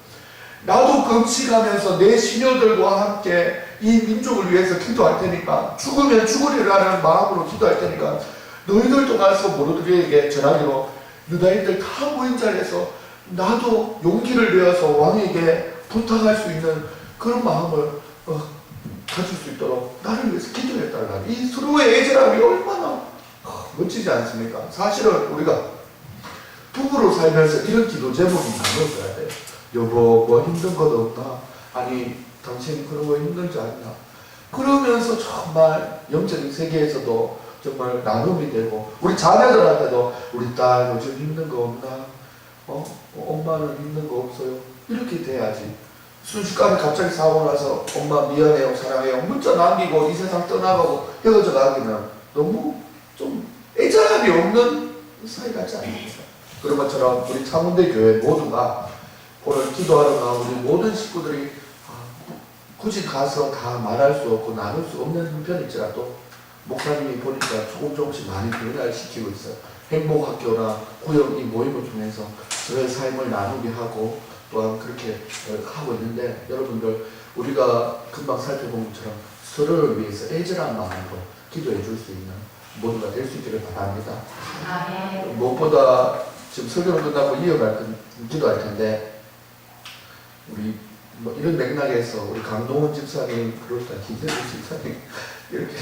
나도 금식하면서 내 시녀들과 함께 이 민족을 위해서 기도할 테니까 죽으면 죽으리라는 마음으로 기도할 테니까 너희들도 가서 모르드게에게 전하기로 유다인들 다 모인 자리에서 나도 용기를 내어서 왕에게 부탁할 수 있는 그런 마음을 가질 수 있도록 나를 위해서 기도해달라. 이 서로의 애절함이 얼마나 멋지지 않습니까? 사실은 우리가 부부로 살면서 이런 기도 제목이 나눠줘야 돼요. 여보 뭐 힘든 것 없나? 아니 당신 그런 거 힘들지 않나? 그러면서 정말 영적인 세계에서도 정말 나눔이 되고 우리 자녀들한테도 우리 딸 요즘 힘든 거 없나? 엄마는 힘든 거 없어요? 이렇게 돼야지. 순식간에 갑자기 사고 나서 엄마 미안해요 사랑해요 문자 남기고 이 세상 떠나가고 헤어져 가기는 너무 좀 애절함이 없는 사이 같지 않습니까? 그런 것처럼 우리 창원대 교회 모두가 오늘 기도하러 가 우리 모든 식구들이 굳이 가서 다 말할 수 없고 나눌 수 없는 형편일지라도 목사님이 보니까 조금씩 많이 변화를 시키고 있어요. 행복학교나 구역 이 모임을 통해서 저의 삶을 나누게 하고 또한 그렇게 하고 있는데 여러분들 우리가 금방 살펴본 것처럼 서로를 위해서 애절한 마음으로 기도해 줄 수 있는 모두가 될 수 있기를 바랍니다. 무엇보다 지금 설교를 끝나고 기도할 텐데 우리 뭐 이런 맥락에서 우리 강동원 집사님 그렇다 김대중 집사님 이렇게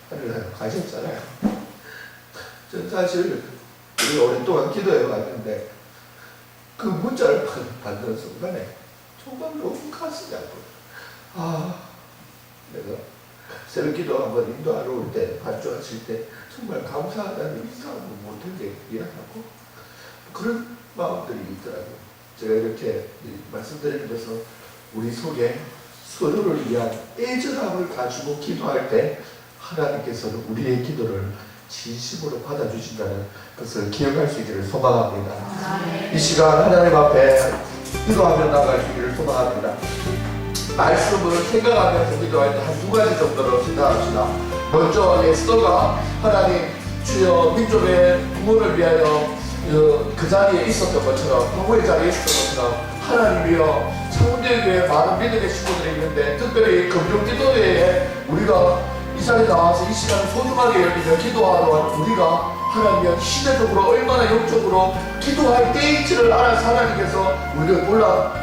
하늘 가셨잖아요. 전 사실 우리 오랫동안 기도해 왔는데 그 문자를 받는 순간에 정말 너무 가슴이 아파요. 내가 새벽 기도 한번 인도하러 올 때 반주하실 때 정말 감사하다는 인사도 못한 게 미안하고 그런 마음들이 있더라고요. 제가 이렇게 말씀드리면서 우리 속에 서로를 위한 애절함을 가지고 기도할 때 하나님께서는 우리의 기도를 진심으로 받아주신다는 것을 기억할 수 있기를 소망합니다. 이 시간 하나님 앞에 기도하며 나갈 수 있기를 소망합니다. 말씀을 생각하면서 기도할 때 한 두 가지 정도로 생각합시다. 먼저 에스더가 하나님 주여 민족의 구원을 위하여 그 자리에 있었던 것처럼 방어의 자리에 있었던 것처럼 하나님이여 창원대교회 많은 믿음의 친구들이 있는데 특별히 금요기도회에 우리가 이 자리에 나와서 이 시간을 소중하게 열리며 기도하러 온 우리가 하나님이여 시대적으로 얼마나 영적으로 기도할 때인지를 알아서 하나님께서 우리를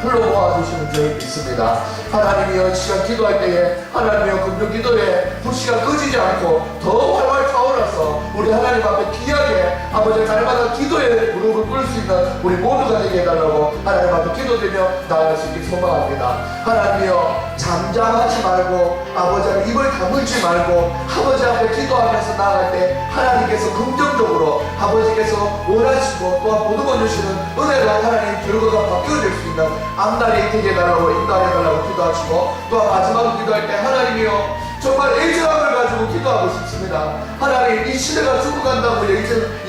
불러모아 주시는 줄 믿습니다. 하나님이여 이 시간 기도할 때에 하나님이여 금요기도에 불씨가 꺼지지 않고 더 활활 타올라서 우리 하나님 앞에 귀하게 아버지 날마다 기도에 무릎을 꿇을 수 있는 우리 모두가 되게 해달라고 하나님 앞에 기도드리며 나아갈 수 있길 소망합니다. 하나님이여 잠잠하지 말고 아버지 입을 다물지 말고 아버지 앞에 기도하면서 나아갈 때 하나님께서 긍정적으로 아버지께서 원하시고 또한 보듬어 주시는 은혜가 하나님 결과가 바뀌어질 수 있는 앞날이 되게 해달라고 인도해달라고 기도하시고 또한 마지막으로 기도할 때 하나님이여 정말 애절함을 가지고 기도하고 싶습니다. 하나님 이 시대가 죽어간다고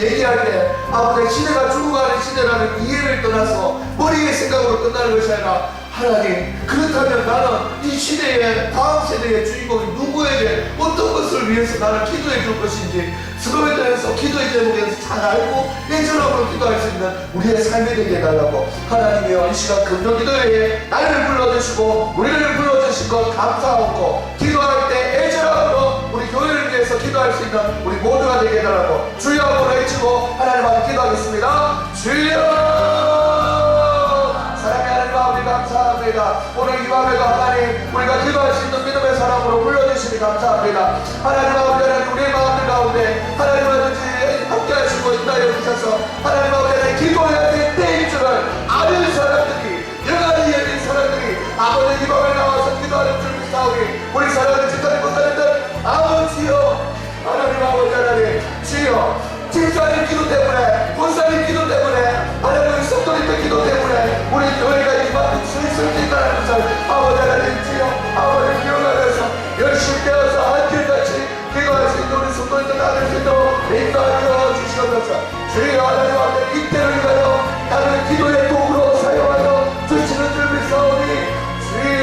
얘기할 때 아버지 시대가 죽어가는 시대라는 이해를 떠나서 머리의 생각으로 끝나는 것이 아니라 하나님 그렇다면 나는 이 시대의 다음 세대의 주인공이 누구에게 어떤 것을 위해서 나는 기도해 줄 것인지 그거에 대해서 기도의 제목에서 잘 알고 애절함으로 기도할 수 있는 우리의 삶이 되게 해달라고 하나님이여 이 시간 금요기도회에 나를 불러주시고 우리를 불러주실 것 감사하고 기도할 때 애절함으로 우리 교회를 위해서 기도할 수 있는 우리 모두가 되게 해달라고 주여 한번 외치고 하나님 앞에 기도하겠습니다. 주여 감사합니다. 오늘 이 밤에도 하나님 우리가 기도할 수 있는 믿음의 사람으로 불러주시니 감사합니다. 하나님 아버지 하나님 우리의 마음들 가운데 하나님 아버지 함께 하시고 인도하여 주셔서 하나님 아버지 하나님 기도해야 될 때인 줄을 아는 사람들이 영안이 열린 사람들이 아버지 이 밤에 나와서 기도하는 줄 믿사오니 우리 사랑하는 집사님 목사님들 아버지여 하나님 아버지 하나님 주여 집사님 기도 때문에 권사님 기도 때문에 하나님 성도님들 기도 때문에 우리 교회가 이만큼 슬슬 뛴다는 것을 아버지 하나님 주여 아버지 기억하면서 열심히 되어서 한결같이 기도할 수 있는 우리 성도님들 나눌 수 있도록 인도하여 주시옵소서. 주여 하나님 앞에 이때를 위하여 나를 기도의 도구로 사용하여 주시는 줄 믿사오니 주여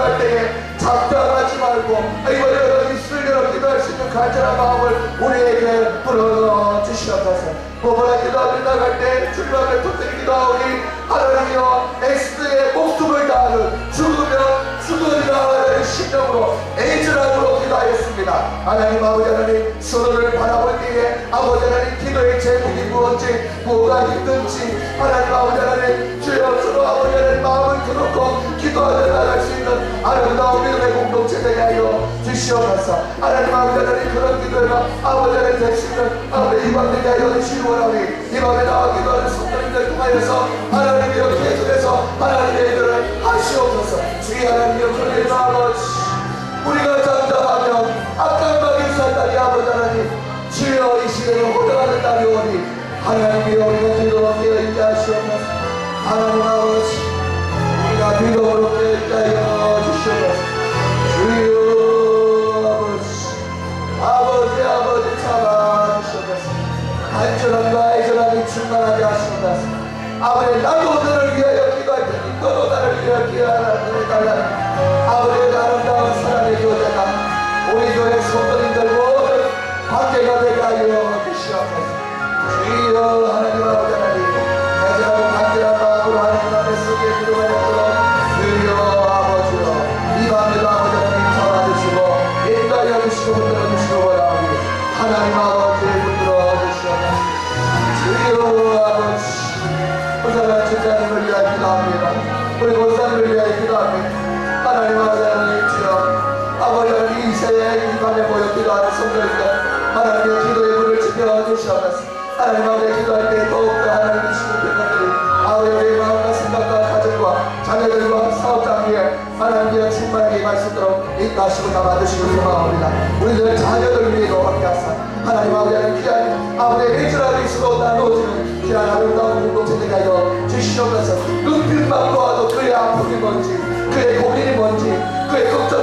기도할 때에 잠잠하지 말고 이번 여러분이 쓸려로 기도할 수 있는 간절한 마음을 우리에게 불어주시옵소서. 무엇보다 기도하며 나갈 때 주님 앞에 토끼리 기도하오니 하나님이여 엑스의 목숨을 다하는 죽으리라 하는 심령으로 애절함으로 기도하였습니다. 하나님 아버지 하나님 서로를 바라볼 때에 아버지 하나님 기도의 제목이 무엇인지 뭐가 힘든지 하나님 아버지 하나님 주여 서로 아버지 하나님 마음을 들었고 기도하며 나갈 수 있는 아름다운 믿음의 공동체 되게 하여 주시옵소서. 하나님 아버지 하나님 그런 기도가 아버지 하나님 될 수 있는 아버지 이밤 되게 하여 주시기 원하오니 이 밤에 나와 기도하는 성도님들 통하여서 하나님이여 계속해서 하나님의 일들을 하시옵소서. 주의 하나님이여 그러니 아버지 우리가 잠잠하면 악감하게 살다니 아버지 하나님 주여 이 시대를 호령하는 날이 오니 하나님이여 우리가 믿음으로 깨어있게 하시옵소서. 하나님 아버지 우리가 믿음으로 깨어있게 하여 주시옵소서. 주여 아버지 잡아주시옵소서. 간절함과 애절함이 충만하게 하시옵소서. 아버지 나도 너를 위하여 기도할 테니 너도 나를 위하여 기도하라. 아버지의 아름다운 사랑의 교제가 우리 교회 성도님들 모든 관계가 되게 하여 주시옵소서. 주여 하나님 아버지 하나님 애절하고 간절한 마음으로 하나님 앞에 쓰게 기도하였도록 주여 아버지여 이 밤에도 아버지 하나님 잡아주시고 인도하여 주시고 붙들어 주시고 원하오니 하나님 아버지 붙들어 주시옵소서. 주여 아버지 부산한 집사님을 위하여 기도합니다. 우리 권사님을 위하여 기도합니다. 하나님 아버지 하나님 주여 아버지 하나님 이 새해 이 밤에 모여 기도하는 성도님들 하나님의 기도의 불을 지켜주시옵소서. 하나님 아버지 기도할 때 더욱더 하나님 주시는 평강들이 아버지의 마음과 생각과 가정과 자녀들과 사업장 위에 하나님의 충만하게 임할 수 있도록 인도하시고 담아주시고 소망합니다. 우리들 자녀들 위에도 함께 하사 하나님 아버지 하나님 귀한 아버지의 일절하게 수고 나누어지는 귀한 아름다운 공동체 되게 하여 주시옵소서. 눈빛만 보아도 그의 아픔이 뭔지 그의 고민이 뭔지 그의 걱정